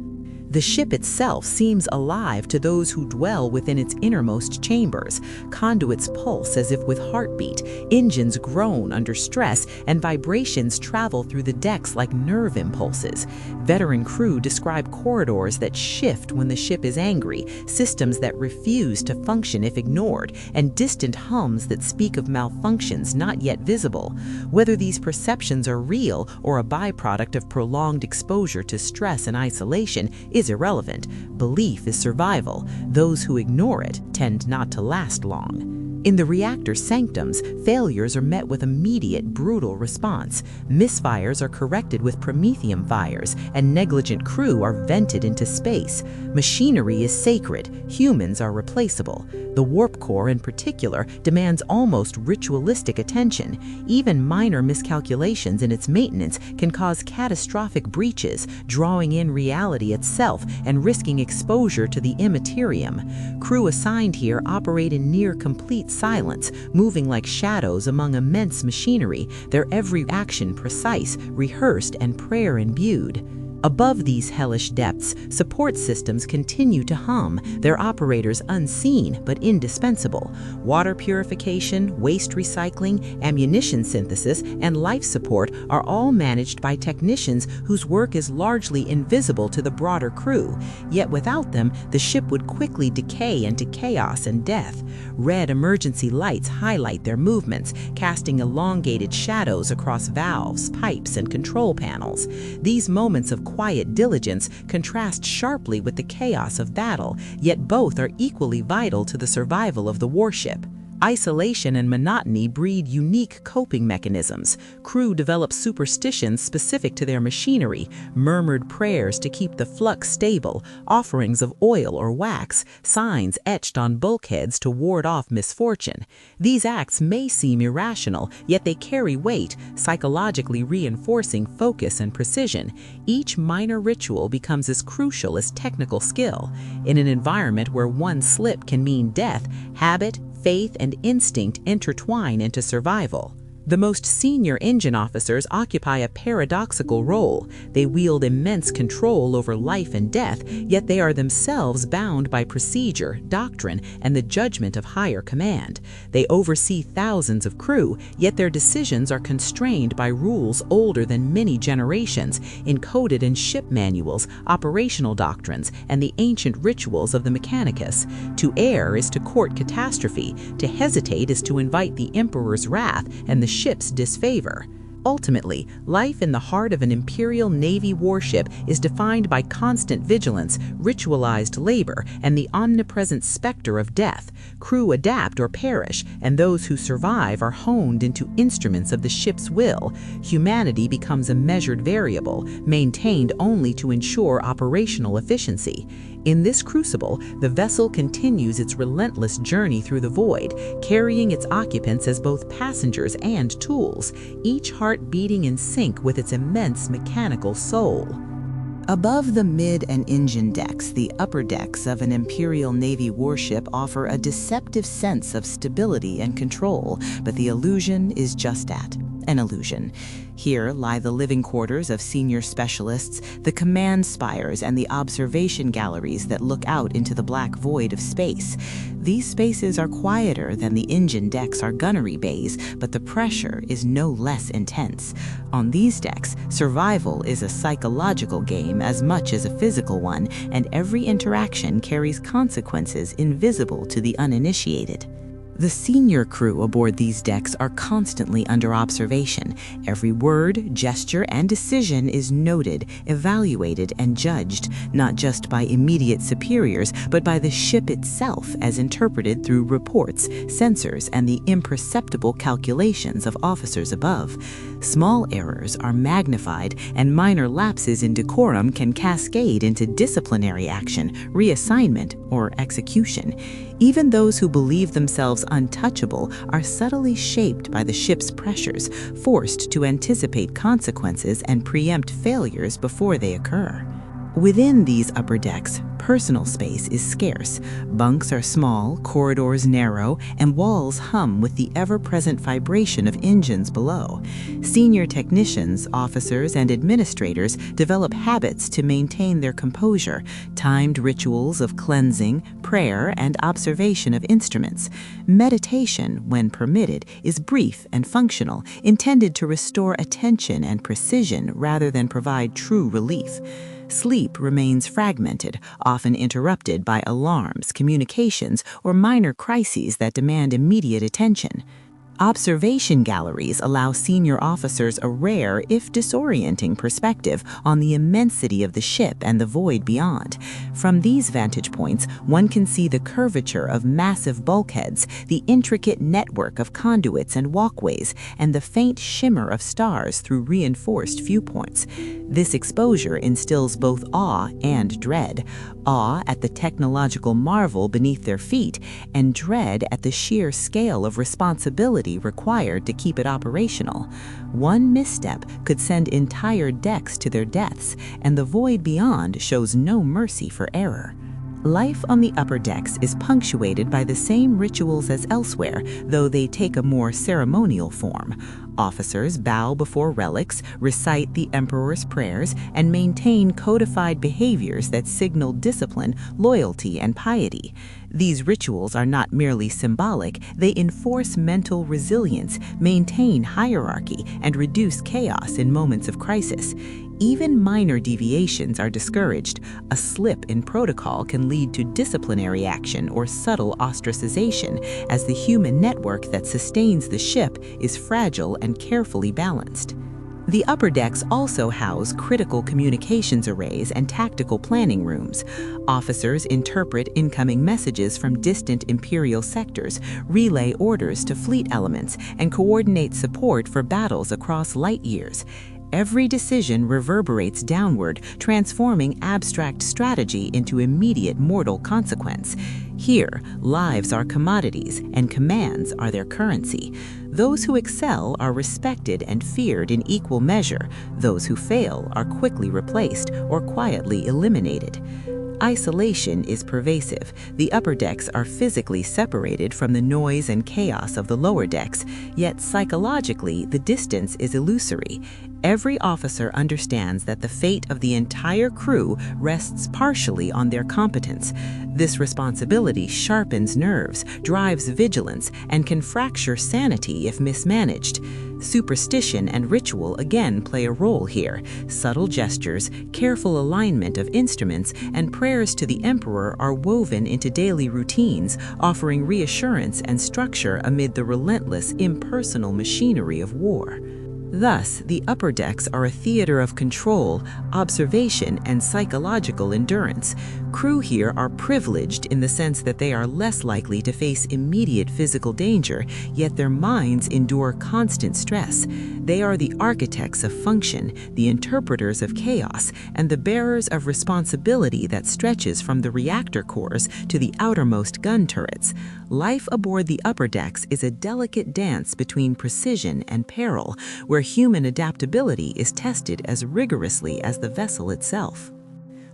The ship itself seems alive to those who dwell within its innermost chambers. Conduits pulse as if with heartbeat, engines groan under stress, and vibrations travel through the decks like nerve impulses. Veteran crew describe corridors that shift when the ship is angry, systems that refuse to function if ignored, and distant hums that speak of malfunctions not yet visible. Whether these perceptions are real or a byproduct of prolonged exposure to stress and isolation is irrelevant. Belief is survival. Those who ignore it tend not to last long. In the reactor sanctums, failures are met with immediate, brutal response. Misfires are corrected with promethium fires, and negligent crew are vented into space. Machinery is sacred. Humans are replaceable. The warp core, in particular, demands almost ritualistic attention. Even minor miscalculations in its maintenance can cause catastrophic breaches, drawing in reality itself and risking exposure to the immaterium. Crew assigned here operate in near complete silence, moving like shadows among immense machinery, their every action precise, rehearsed, and prayer-imbued. Above these hellish depths, support systems continue to hum, their operators unseen but indispensable. Water purification, waste recycling, ammunition synthesis, and life support are all managed by technicians whose work is largely invisible to the broader crew. Yet without them, the ship would quickly decay into chaos and death. Red emergency lights highlight their movements, casting elongated shadows across valves, pipes, and control panels. These moments of quiet diligence contrast sharply with the chaos of battle, yet both are equally vital to the survival of the warship. Isolation and monotony breed unique coping mechanisms. Crew develop superstitions specific to their machinery, murmured prayers to keep the flux stable, offerings of oil or wax, signs etched on bulkheads to ward off misfortune. These acts may seem irrational, yet they carry weight, psychologically reinforcing focus and precision. Each minor ritual becomes as crucial as technical skill. In an environment where one slip can mean death, habit, faith, and instinct intertwine into survival. The most senior engine officers occupy a paradoxical role. They wield immense control over life and death, yet they are themselves bound by procedure, doctrine, and the judgment of higher command. They oversee thousands of crew, yet their decisions are constrained by rules older than many generations, encoded in ship manuals, operational doctrines, and the ancient rituals of the Mechanicus. To err is to court catastrophe. To hesitate is to invite the Emperor's wrath and the ship's disfavor. Ultimately, life in the heart of an Imperial Navy warship is defined by constant vigilance, ritualized labor, and the omnipresent specter of death. Crew adapt or perish, and those who survive are honed into instruments of the ship's will. Humanity becomes a measured variable, maintained only to ensure operational efficiency. In this crucible, the vessel continues its relentless journey through the void, carrying its occupants as both passengers and tools, each heart beating in sync with its immense mechanical soul. Above the mid and engine decks, the upper decks of an Imperial Navy warship offer a deceptive sense of stability and control, but the illusion is just that, an illusion. Here lie the living quarters of senior specialists, the command spires, and the observation galleries that look out into the black void of space. These spaces are quieter than the engine decks or gunnery bays, but the pressure is no less intense. On these decks, survival is a psychological game as much as a physical one, and every interaction carries consequences invisible to the uninitiated. The senior crew aboard these decks are constantly under observation. Every word, gesture, and decision is noted, evaluated, and judged, not just by immediate superiors, but by the ship itself as interpreted through reports, sensors, and the imperceptible calculations of officers above. Small errors are magnified, and minor lapses in decorum can cascade into disciplinary action, reassignment, or execution. Even those who believe themselves untouchable are subtly shaped by the ship's pressures, forced to anticipate consequences and preempt failures before they occur. Within these upper decks, personal space is scarce. Bunks are small, corridors narrow, and walls hum with the ever-present vibration of engines below. Senior technicians, officers, and administrators develop habits to maintain their composure, timed rituals of cleansing, prayer, and observation of instruments. Meditation, when permitted, is brief and functional, intended to restore attention and precision rather than provide true relief. Sleep remains fragmented, often interrupted by alarms, communications, or minor crises that demand immediate attention. Observation galleries allow senior officers a rare, if disorienting, perspective on the immensity of the ship and the void beyond. From these vantage points, one can see the curvature of massive bulkheads, the intricate network of conduits and walkways, and the faint shimmer of stars through reinforced viewpoints. This exposure instills both awe and dread. Awe at the technological marvel beneath their feet, and dread at the sheer scale of responsibility required to keep it operational. One misstep could send entire decks to their deaths, and the void beyond shows no mercy for error. Life on the upper decks is punctuated by the same rituals as elsewhere, though they take a more ceremonial form. Officers bow before relics, recite the Emperor's prayers, and maintain codified behaviors that signal discipline, loyalty, and piety. These rituals are not merely symbolic, they enforce mental resilience, maintain hierarchy, and reduce chaos in moments of crisis. Even minor deviations are discouraged. A slip in protocol can lead to disciplinary action or subtle ostracization, as the human network that sustains the ship is fragile and carefully balanced. The upper decks also house critical communications arrays and tactical planning rooms. Officers interpret incoming messages from distant Imperial sectors, relay orders to fleet elements, and coordinate support for battles across light years. Every decision reverberates downward, transforming abstract strategy into immediate mortal consequence. Here, lives are commodities, and commands are their currency. Those who excel are respected and feared in equal measure. Those who fail are quickly replaced or quietly eliminated. Isolation is pervasive. The upper decks are physically separated from the noise and chaos of the lower decks, yet psychologically the distance is illusory. Every officer understands that the fate of the entire crew rests partially on their competence. This responsibility sharpens nerves, drives vigilance, and can fracture sanity if mismanaged. Superstition and ritual again play a role here. Subtle gestures, careful alignment of instruments, and prayers to the Emperor are woven into daily routines, offering reassurance and structure amid the relentless, impersonal machinery of war. Thus, the upper decks are a theater of control, observation, and psychological endurance. Crew here are privileged in the sense that they are less likely to face immediate physical danger, yet their minds endure constant stress. They are the architects of function, the interpreters of chaos, and the bearers of responsibility that stretches from the reactor cores to the outermost gun turrets. Life aboard the upper decks is a delicate dance between precision and peril, where human adaptability is tested as rigorously as the vessel itself.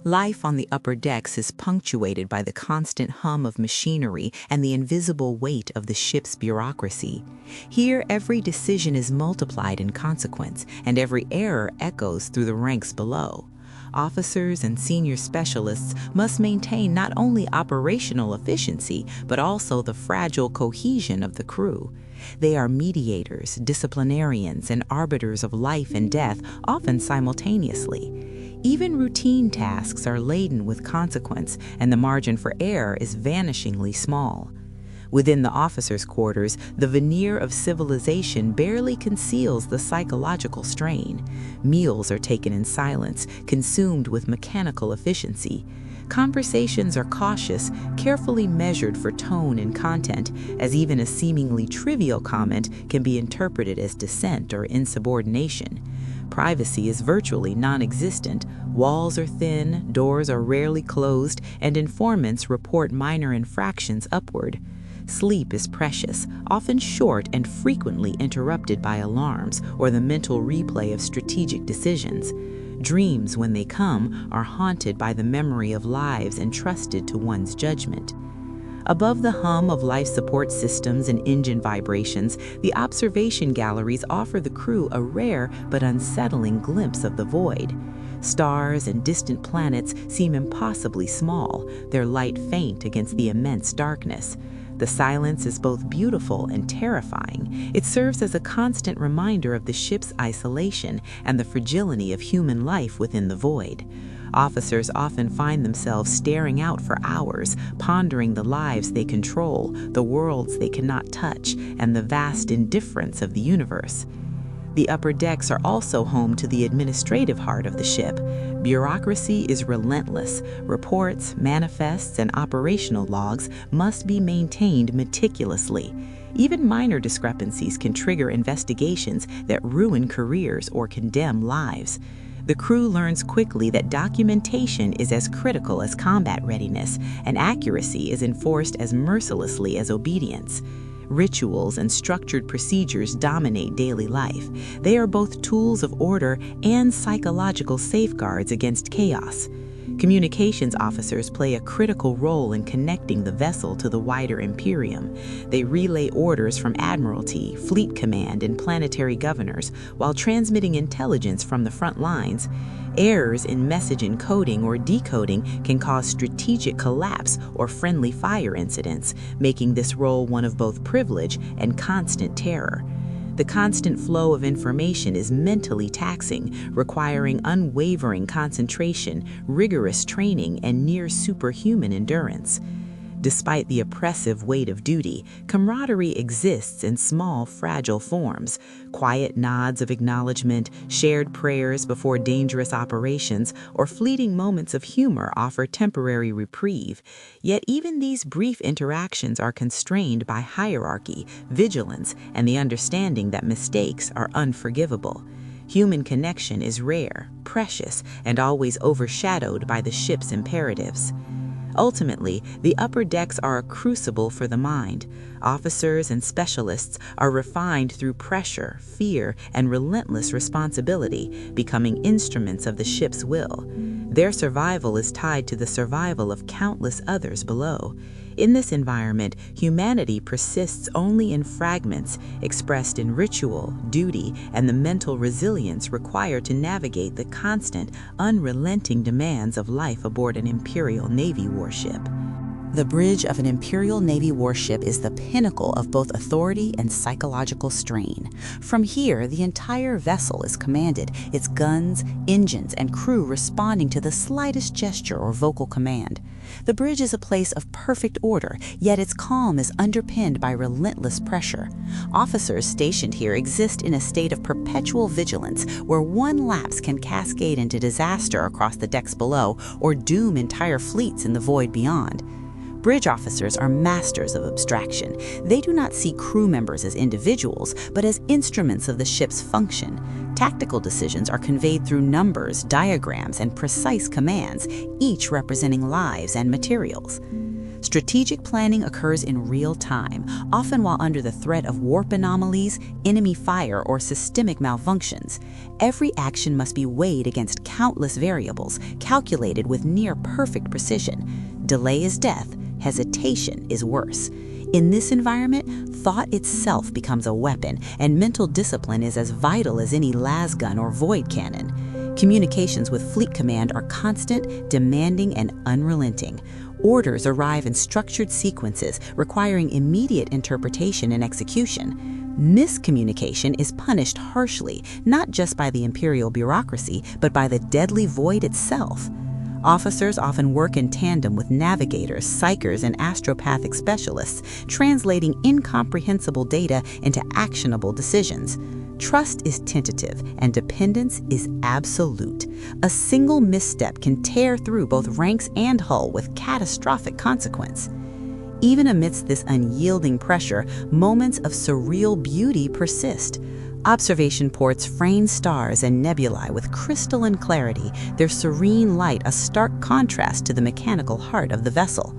Life on the upper decks is punctuated by the constant hum of machinery and the invisible weight of the ship's bureaucracy. Here, every decision is multiplied in consequence, and every error echoes through the ranks below. Officers and senior specialists must maintain not only operational efficiency, but also the fragile cohesion of the crew. They are mediators, disciplinarians, and arbiters of life and death, often simultaneously. Even routine tasks are laden with consequence, and the margin for error is vanishingly small. Within the officers' quarters, the veneer of civilization barely conceals the psychological strain. Meals are taken in silence, consumed with mechanical efficiency. Conversations are cautious, carefully measured for tone and content, as even a seemingly trivial comment can be interpreted as dissent or insubordination. Privacy is virtually non-existent. Walls are thin, doors are rarely closed, and informants report minor infractions upward. Sleep is precious, often short and frequently interrupted by alarms or the mental replay of strategic decisions. Dreams, when they come, are haunted by the memory of lives entrusted to one's judgment. Above the hum of life support systems and engine vibrations, the observation galleries offer the crew a rare but unsettling glimpse of the void. Stars and distant planets seem impossibly small, their light faint against the immense darkness. The silence is both beautiful and terrifying. It serves as a constant reminder of the ship's isolation and the fragility of human life within the void. Officers often find themselves staring out for hours, pondering the lives they control, the worlds they cannot touch, and the vast indifference of the universe. The upper decks are also home to the administrative heart of the ship. Bureaucracy is relentless. Reports, manifests, and operational logs must be maintained meticulously. Even minor discrepancies can trigger investigations that ruin careers or condemn lives. The crew learns quickly that documentation is as critical as combat readiness, and accuracy is enforced as mercilessly as obedience. Rituals and structured procedures dominate daily life. They are both tools of order and psychological safeguards against chaos. Communications officers play a critical role in connecting the vessel to the wider Imperium. They relay orders from Admiralty, Fleet Command, and planetary governors, while transmitting intelligence from the front lines. Errors in message encoding or decoding can cause strategic collapse or friendly fire incidents, making this role one of both privilege and constant terror. The constant flow of information is mentally taxing, requiring unwavering concentration, rigorous training, and near superhuman endurance. Despite the oppressive weight of duty, camaraderie exists in small, fragile forms. Quiet nods of acknowledgement, shared prayers before dangerous operations, or fleeting moments of humor offer temporary reprieve. Yet even these brief interactions are constrained by hierarchy, vigilance, and the understanding that mistakes are unforgivable. Human connection is rare, precious, and always overshadowed by the ship's imperatives. Ultimately, the upper decks are a crucible for the mind. Officers and specialists are refined through pressure, fear, and relentless responsibility, becoming instruments of the ship's will. Their survival is tied to the survival of countless others below. In this environment, humanity persists only in fragments, expressed in ritual, duty, and the mental resilience required to navigate the constant, unrelenting demands of life aboard an Imperial Navy warship. The bridge of an Imperial Navy warship is the pinnacle of both authority and psychological strain. From here, the entire vessel is commanded, its guns, engines, and crew responding to the slightest gesture or vocal command. The bridge is a place of perfect order, yet its calm is underpinned by relentless pressure. Officers stationed here exist in a state of perpetual vigilance, where one lapse can cascade into disaster across the decks below or doom entire fleets in the void beyond. Bridge officers are masters of abstraction. They do not see crew members as individuals, but as instruments of the ship's function. Tactical decisions are conveyed through numbers, diagrams, and precise commands, each representing lives and materials. Strategic planning occurs in real time, often while under the threat of warp anomalies, enemy fire, or systemic malfunctions. Every action must be weighed against countless variables, calculated with near-perfect precision. Delay is death, hesitation is worse. In this environment, thought itself becomes a weapon, and mental discipline is as vital as any lasgun or void cannon. Communications with Fleet Command are constant, demanding, and unrelenting. Orders arrive in structured sequences, requiring immediate interpretation and execution. Miscommunication is punished harshly, not just by the Imperial bureaucracy, but by the deadly void itself. Officers often work in tandem with navigators, psychers, and astropathic specialists, translating incomprehensible data into actionable decisions. Trust is tentative, and dependence is absolute. A single misstep can tear through both ranks and hull with catastrophic consequence. Even amidst this unyielding pressure, moments of surreal beauty persist. Observation ports frame stars and nebulae with crystalline clarity, their serene light a stark contrast to the mechanical heart of the vessel.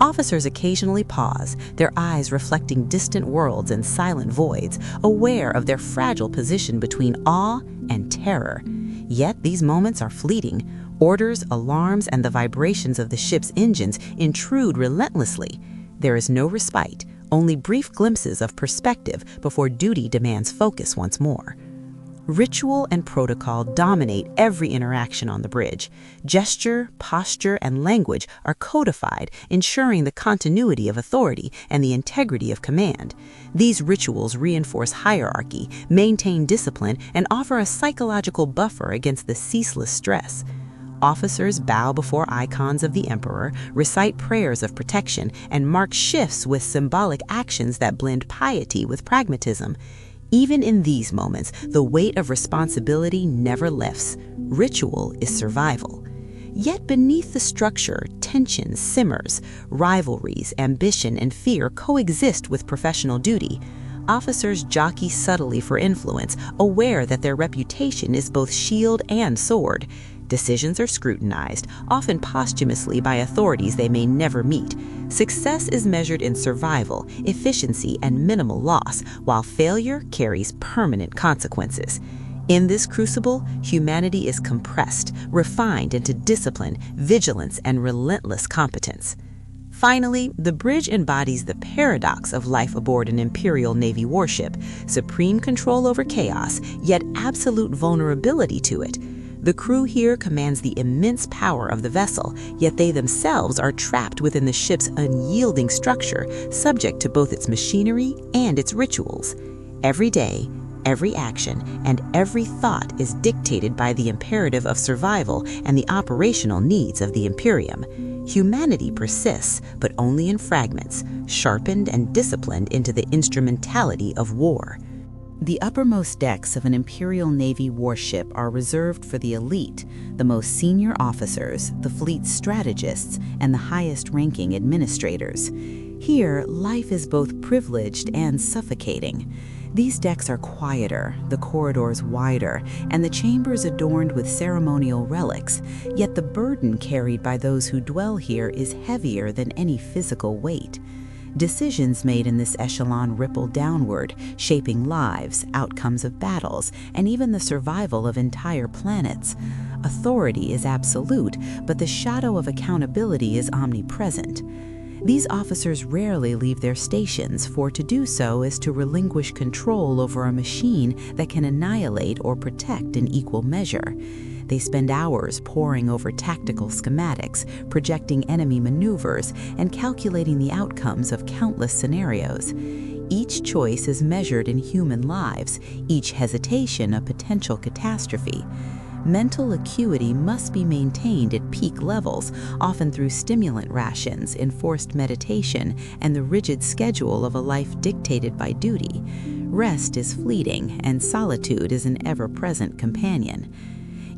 Officers occasionally pause, their eyes reflecting distant worlds and silent voids, aware of their fragile position between awe and terror. Yet these moments are fleeting. Orders, alarms, and the vibrations of the ship's engines intrude relentlessly. There is no respite, only brief glimpses of perspective before duty demands focus once more. Ritual and protocol dominate every interaction on the bridge. Gesture, posture, and language are codified, ensuring the continuity of authority and the integrity of command. These rituals reinforce hierarchy, maintain discipline, and offer a psychological buffer against the ceaseless stress. Officers bow before icons of the Emperor, recite prayers of protection, and mark shifts with symbolic actions that blend piety with pragmatism. Even in these moments, the weight of responsibility never lifts. Ritual is survival. Yet beneath the structure, tension simmers. Rivalries, ambition, and fear coexist with professional duty. Officers jockey subtly for influence, aware that their reputation is both shield and sword. Decisions are scrutinized, often posthumously by authorities they may never meet. Success is measured in survival, efficiency, and minimal loss, while failure carries permanent consequences. In this crucible, humanity is compressed, refined into discipline, vigilance, and relentless competence. Finally, the bridge embodies the paradox of life aboard an Imperial Navy warship: supreme control over chaos, yet absolute vulnerability to it. The crew here commands the immense power of the vessel, yet they themselves are trapped within the ship's unyielding structure, subject to both its machinery and its rituals. Every day, every action, and every thought is dictated by the imperative of survival and the operational needs of the Imperium. Humanity persists, but only in fragments, sharpened and disciplined into the instrumentality of war. The uppermost decks of an Imperial Navy warship are reserved for the elite, the most senior officers, the fleet's strategists, and the highest-ranking administrators. Here, life is both privileged and suffocating. These decks are quieter, the corridors wider, and the chambers adorned with ceremonial relics, yet the burden carried by those who dwell here is heavier than any physical weight. Decisions made in this echelon ripple downward, shaping lives, outcomes of battles, and even the survival of entire planets. Authority is absolute, but the shadow of accountability is omnipresent. These officers rarely leave their stations, for to do so is to relinquish control over a machine that can annihilate or protect in equal measure. They spend hours poring over tactical schematics, projecting enemy maneuvers, and calculating the outcomes of countless scenarios. Each choice is measured in human lives, each hesitation a potential catastrophe. Mental acuity must be maintained at peak levels, often through stimulant rations, enforced meditation, and the rigid schedule of a life dictated by duty. Rest is fleeting, and solitude is an ever-present companion.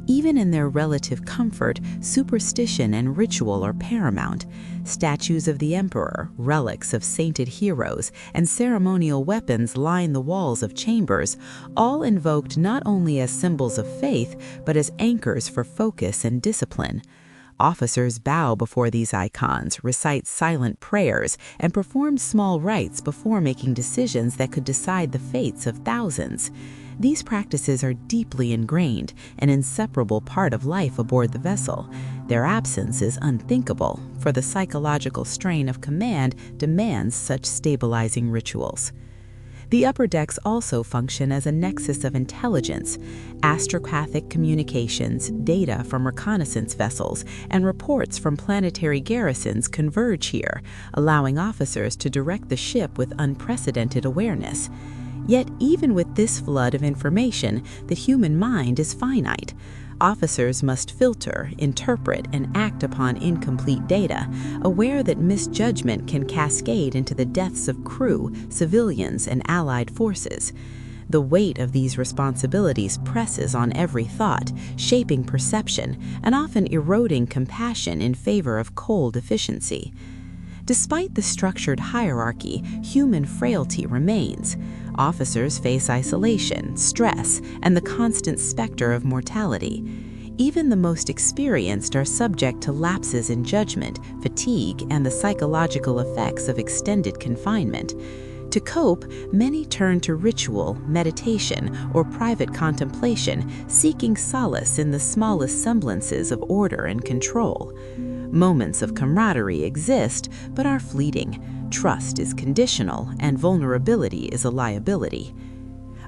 Even in their relative comfort, superstition and ritual are paramount. Statues of the Emperor, relics of sainted heroes, and ceremonial weapons line the walls of chambers, all invoked not only as symbols of faith, but as anchors for focus and discipline. Officers bow before these icons, recite silent prayers, and perform small rites before making decisions that could decide the fates of thousands. These practices are deeply ingrained, an inseparable part of life aboard the vessel. Their absence is unthinkable, for the psychological strain of command demands such stabilizing rituals. The upper decks also function as a nexus of intelligence. Astropathic communications, data from reconnaissance vessels, and reports from planetary garrisons converge here, allowing officers to direct the ship with unprecedented awareness. Yet, even with this flood of information, the human mind is finite. Officers must filter, interpret, and act upon incomplete data, aware that misjudgment can cascade into the deaths of crew, civilians, and allied forces. The weight of these responsibilities presses on every thought, shaping perception, and often eroding compassion in favor of cold efficiency. Despite the structured hierarchy, human frailty remains. Officers face isolation, stress, and the constant specter of mortality. Even the most experienced are subject to lapses in judgment, fatigue, and the psychological effects of extended confinement. To cope, many turn to ritual, meditation, or private contemplation, seeking solace in the smallest semblances of order and control. Moments of camaraderie exist, but are fleeting. Trust is conditional, and vulnerability is a liability.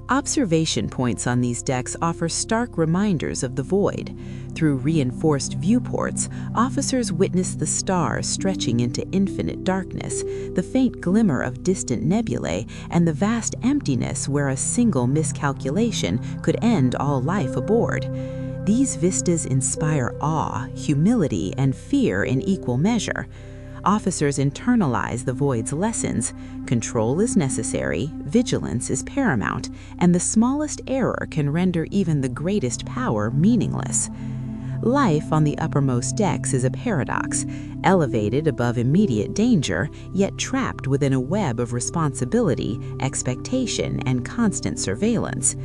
Observation points on these decks offer stark reminders of the void. Through reinforced viewports, officers witness the stars stretching into infinite darkness, the faint glimmer of distant nebulae, and the vast emptiness where a single miscalculation could end all life aboard. These vistas inspire awe, humility, and fear in equal measure. Officers internalize the void's lessons. Control is necessary, vigilance is paramount, and the smallest error can render even the greatest power meaningless. Life on the uppermost decks is a paradox, elevated above immediate danger, yet trapped within a web of responsibility, expectation, and constant surveillance.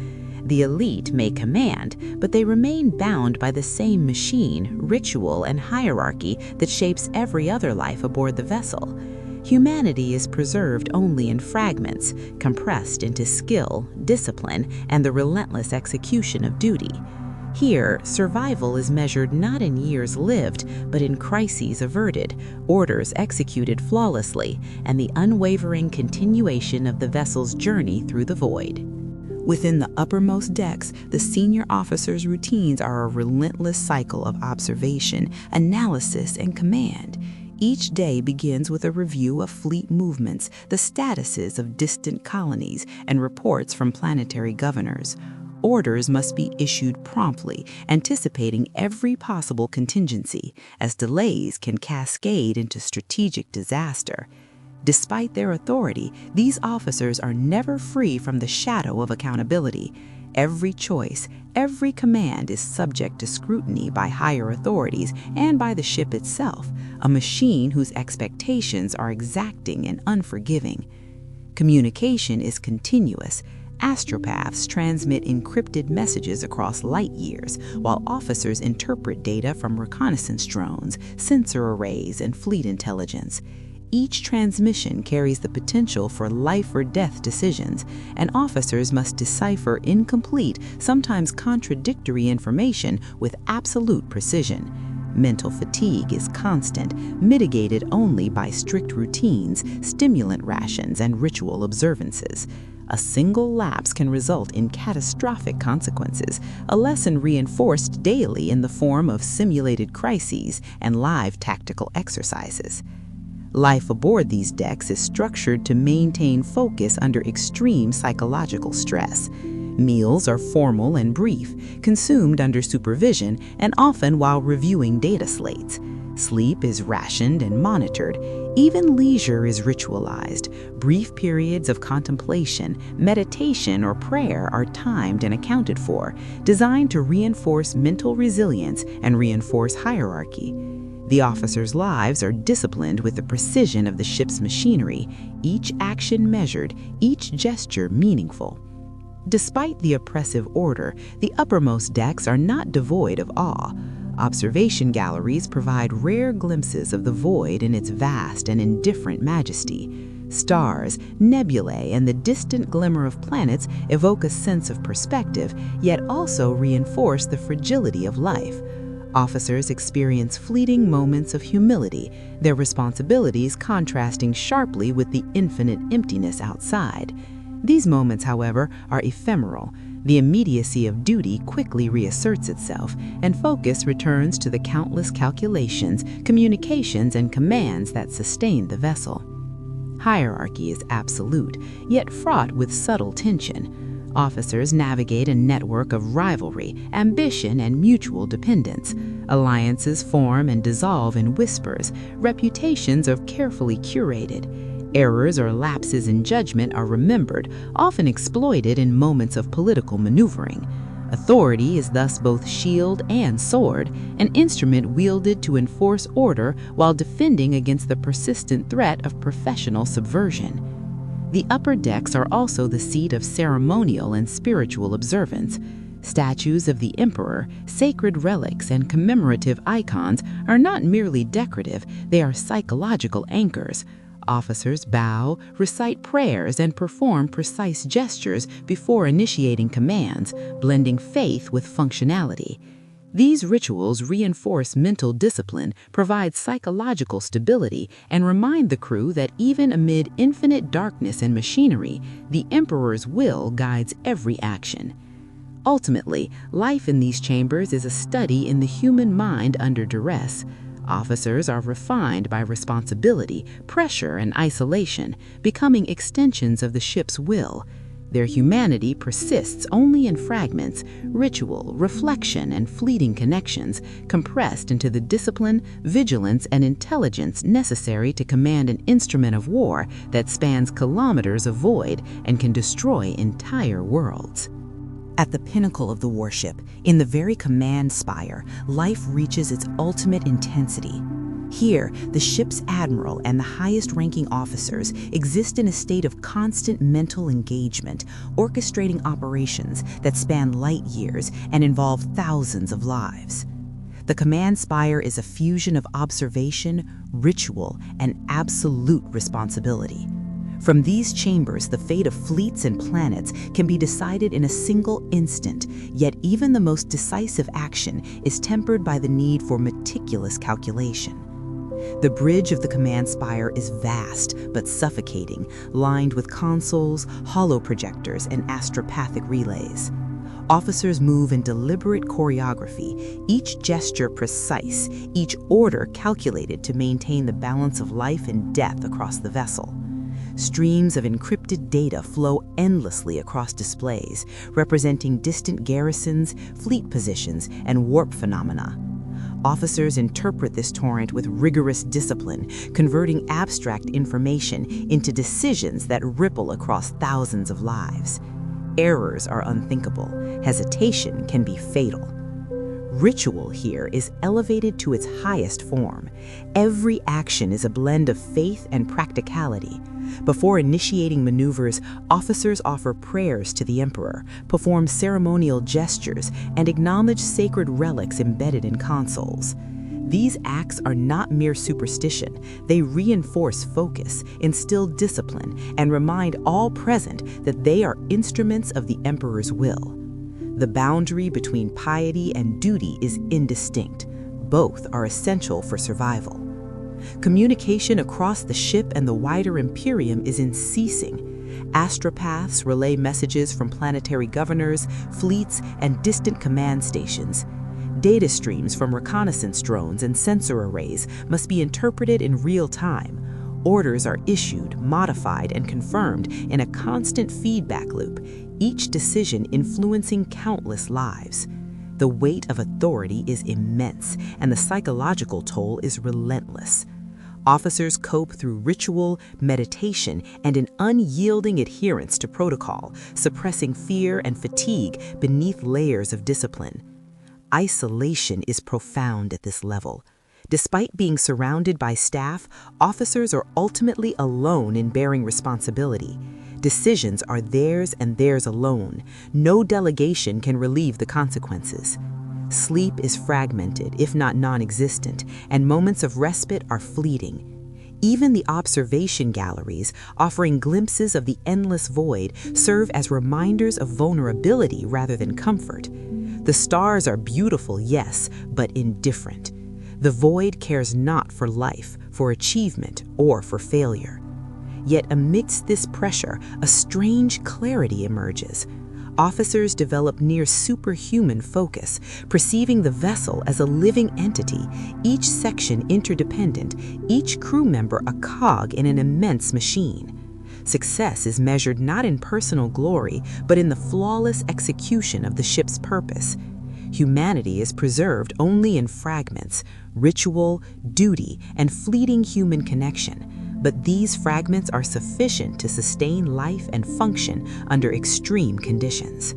The elite may command, but they remain bound by the same machine, ritual, and hierarchy that shapes every other life aboard the vessel. Humanity is preserved only in fragments, compressed into skill, discipline, and the relentless execution of duty. Here, survival is measured not in years lived, but in crises averted, orders executed flawlessly, and the unwavering continuation of the vessel's journey through the void. Within the uppermost decks, the senior officers' routines are a relentless cycle of observation, analysis, and command. Each day begins with a review of fleet movements, the statuses of distant colonies, and reports from planetary governors. Orders must be issued promptly, anticipating every possible contingency, as delays can cascade into strategic disaster. Despite their authority, these officers are never free from the shadow of accountability. Every choice, every command is subject to scrutiny by higher authorities and by the ship itself, a machine whose expectations are exacting and unforgiving. Communication is continuous. Astropaths transmit encrypted messages across light years, while officers interpret data from reconnaissance drones, sensor arrays, and fleet intelligence. Each transmission carries the potential for life or death decisions, and officers must decipher incomplete, sometimes contradictory information with absolute precision. Mental fatigue is constant, mitigated only by strict routines, stimulant rations, and ritual observances. A single lapse can result in catastrophic consequences, a lesson reinforced daily in the form of simulated crises and live tactical exercises. Life aboard these decks is structured to maintain focus under extreme psychological stress. Meals are formal and brief, consumed under supervision and often while reviewing data slates. Sleep is rationed and monitored. Even leisure is ritualized. Brief periods of contemplation, meditation, or prayer are timed and accounted for, designed to reinforce mental resilience and reinforce hierarchy. The officers' lives are disciplined with the precision of the ship's machinery, each action measured, each gesture meaningful. Despite the oppressive order, the uppermost decks are not devoid of awe. Observation galleries provide rare glimpses of the void in its vast and indifferent majesty. Stars, nebulae, and the distant glimmer of planets evoke a sense of perspective, yet also reinforce the fragility of life. Officers experience fleeting moments of humility, their responsibilities contrasting sharply with the infinite emptiness outside. These moments, however, are ephemeral. The immediacy of duty quickly reasserts itself, and focus returns to the countless calculations, communications, and commands that sustain the vessel. Hierarchy is absolute, yet fraught with subtle tension. Officers navigate a network of rivalry, ambition, and mutual dependence. Alliances form and dissolve in whispers, reputations are carefully curated. Errors or lapses in judgment are remembered, often exploited in moments of political maneuvering. Authority is thus both shield and sword, an instrument wielded to enforce order while defending against the persistent threat of professional subversion. The upper decks are also the seat of ceremonial and spiritual observance. Statues of the emperor, sacred relics, and commemorative icons are not merely decorative, they are psychological anchors. Officers bow, recite prayers, and perform precise gestures before initiating commands, blending faith with functionality. These rituals reinforce mental discipline, provide psychological stability, and remind the crew that even amid infinite darkness and machinery, the Emperor's will guides every action. Ultimately, life in these chambers is a study in the human mind under duress. Officers are refined by responsibility, pressure, and isolation, becoming extensions of the ship's will. Their humanity persists only in fragments, ritual, reflection, and fleeting connections, compressed into the discipline, vigilance, and intelligence necessary to command an instrument of war that spans kilometers of void and can destroy entire worlds. At the pinnacle of the warship, in the very command spire, life reaches its ultimate intensity. Here, the ship's admiral and the highest-ranking officers exist in a state of constant mental engagement, orchestrating operations that span light years and involve thousands of lives. The command spire is a fusion of observation, ritual, and absolute responsibility. From these chambers, the fate of fleets and planets can be decided in a single instant, yet even the most decisive action is tempered by the need for meticulous calculation. The bridge of the command spire is vast but suffocating, lined with consoles, hollow projectors, and astropathic relays. Officers move in deliberate choreography, each gesture precise, each order calculated to maintain the balance of life and death across the vessel. Streams of encrypted data flow endlessly across displays, representing distant garrisons, fleet positions, and warp phenomena. Officers interpret this torrent with rigorous discipline, converting abstract information into decisions that ripple across thousands of lives. Errors are unthinkable. Hesitation can be fatal. Ritual here is elevated to its highest form. Every action is a blend of faith and practicality. Before initiating maneuvers, officers offer prayers to the Emperor, perform ceremonial gestures, and acknowledge sacred relics embedded in consoles. These acts are not mere superstition. They reinforce focus, instill discipline, and remind all present that they are instruments of the Emperor's will. The boundary between piety and duty is indistinct. Both are essential for survival. Communication across the ship and the wider Imperium is unceasing. Astropaths relay messages from planetary governors, fleets, and distant command stations. Data streams from reconnaissance drones and sensor arrays must be interpreted in real time. Orders are issued, modified, and confirmed in a constant feedback loop, each decision influencing countless lives. The weight of authority is immense, and the psychological toll is relentless. Officers cope through ritual, meditation, and an unyielding adherence to protocol, suppressing fear and fatigue beneath layers of discipline. Isolation is profound at this level. Despite being surrounded by staff, officers are ultimately alone in bearing responsibility. Decisions are theirs and theirs alone. No delegation can relieve the consequences. Sleep is fragmented, if not non-existent, and moments of respite are fleeting. Even the observation galleries, offering glimpses of the endless void, serve as reminders of vulnerability rather than comfort. The stars are beautiful, yes, but indifferent. The void cares not for life, for achievement, or for failure. Yet amidst this pressure, a strange clarity emerges. Officers develop near superhuman focus, perceiving the vessel as a living entity, each section interdependent, each crew member a cog in an immense machine. Success is measured not in personal glory, but in the flawless execution of the ship's purpose. Humanity is preserved only in fragments, ritual, duty, and fleeting human connection. But these fragments are sufficient to sustain life and function under extreme conditions.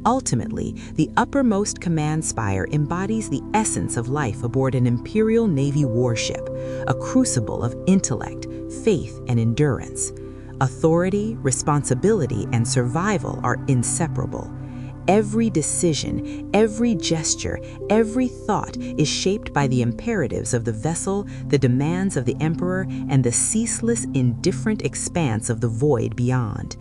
Ultimately, the uppermost command spire embodies the essence of life aboard an Imperial Navy warship, a crucible of intellect, faith, and endurance. Authority, responsibility, and survival are inseparable. Every decision, every gesture, every thought is shaped by the imperatives of the vessel, the demands of the Emperor, and the ceaseless, indifferent expanse of the void beyond.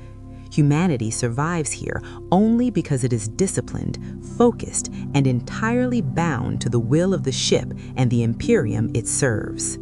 Humanity survives here only because it is disciplined, focused, and entirely bound to the will of the ship and the Imperium it serves.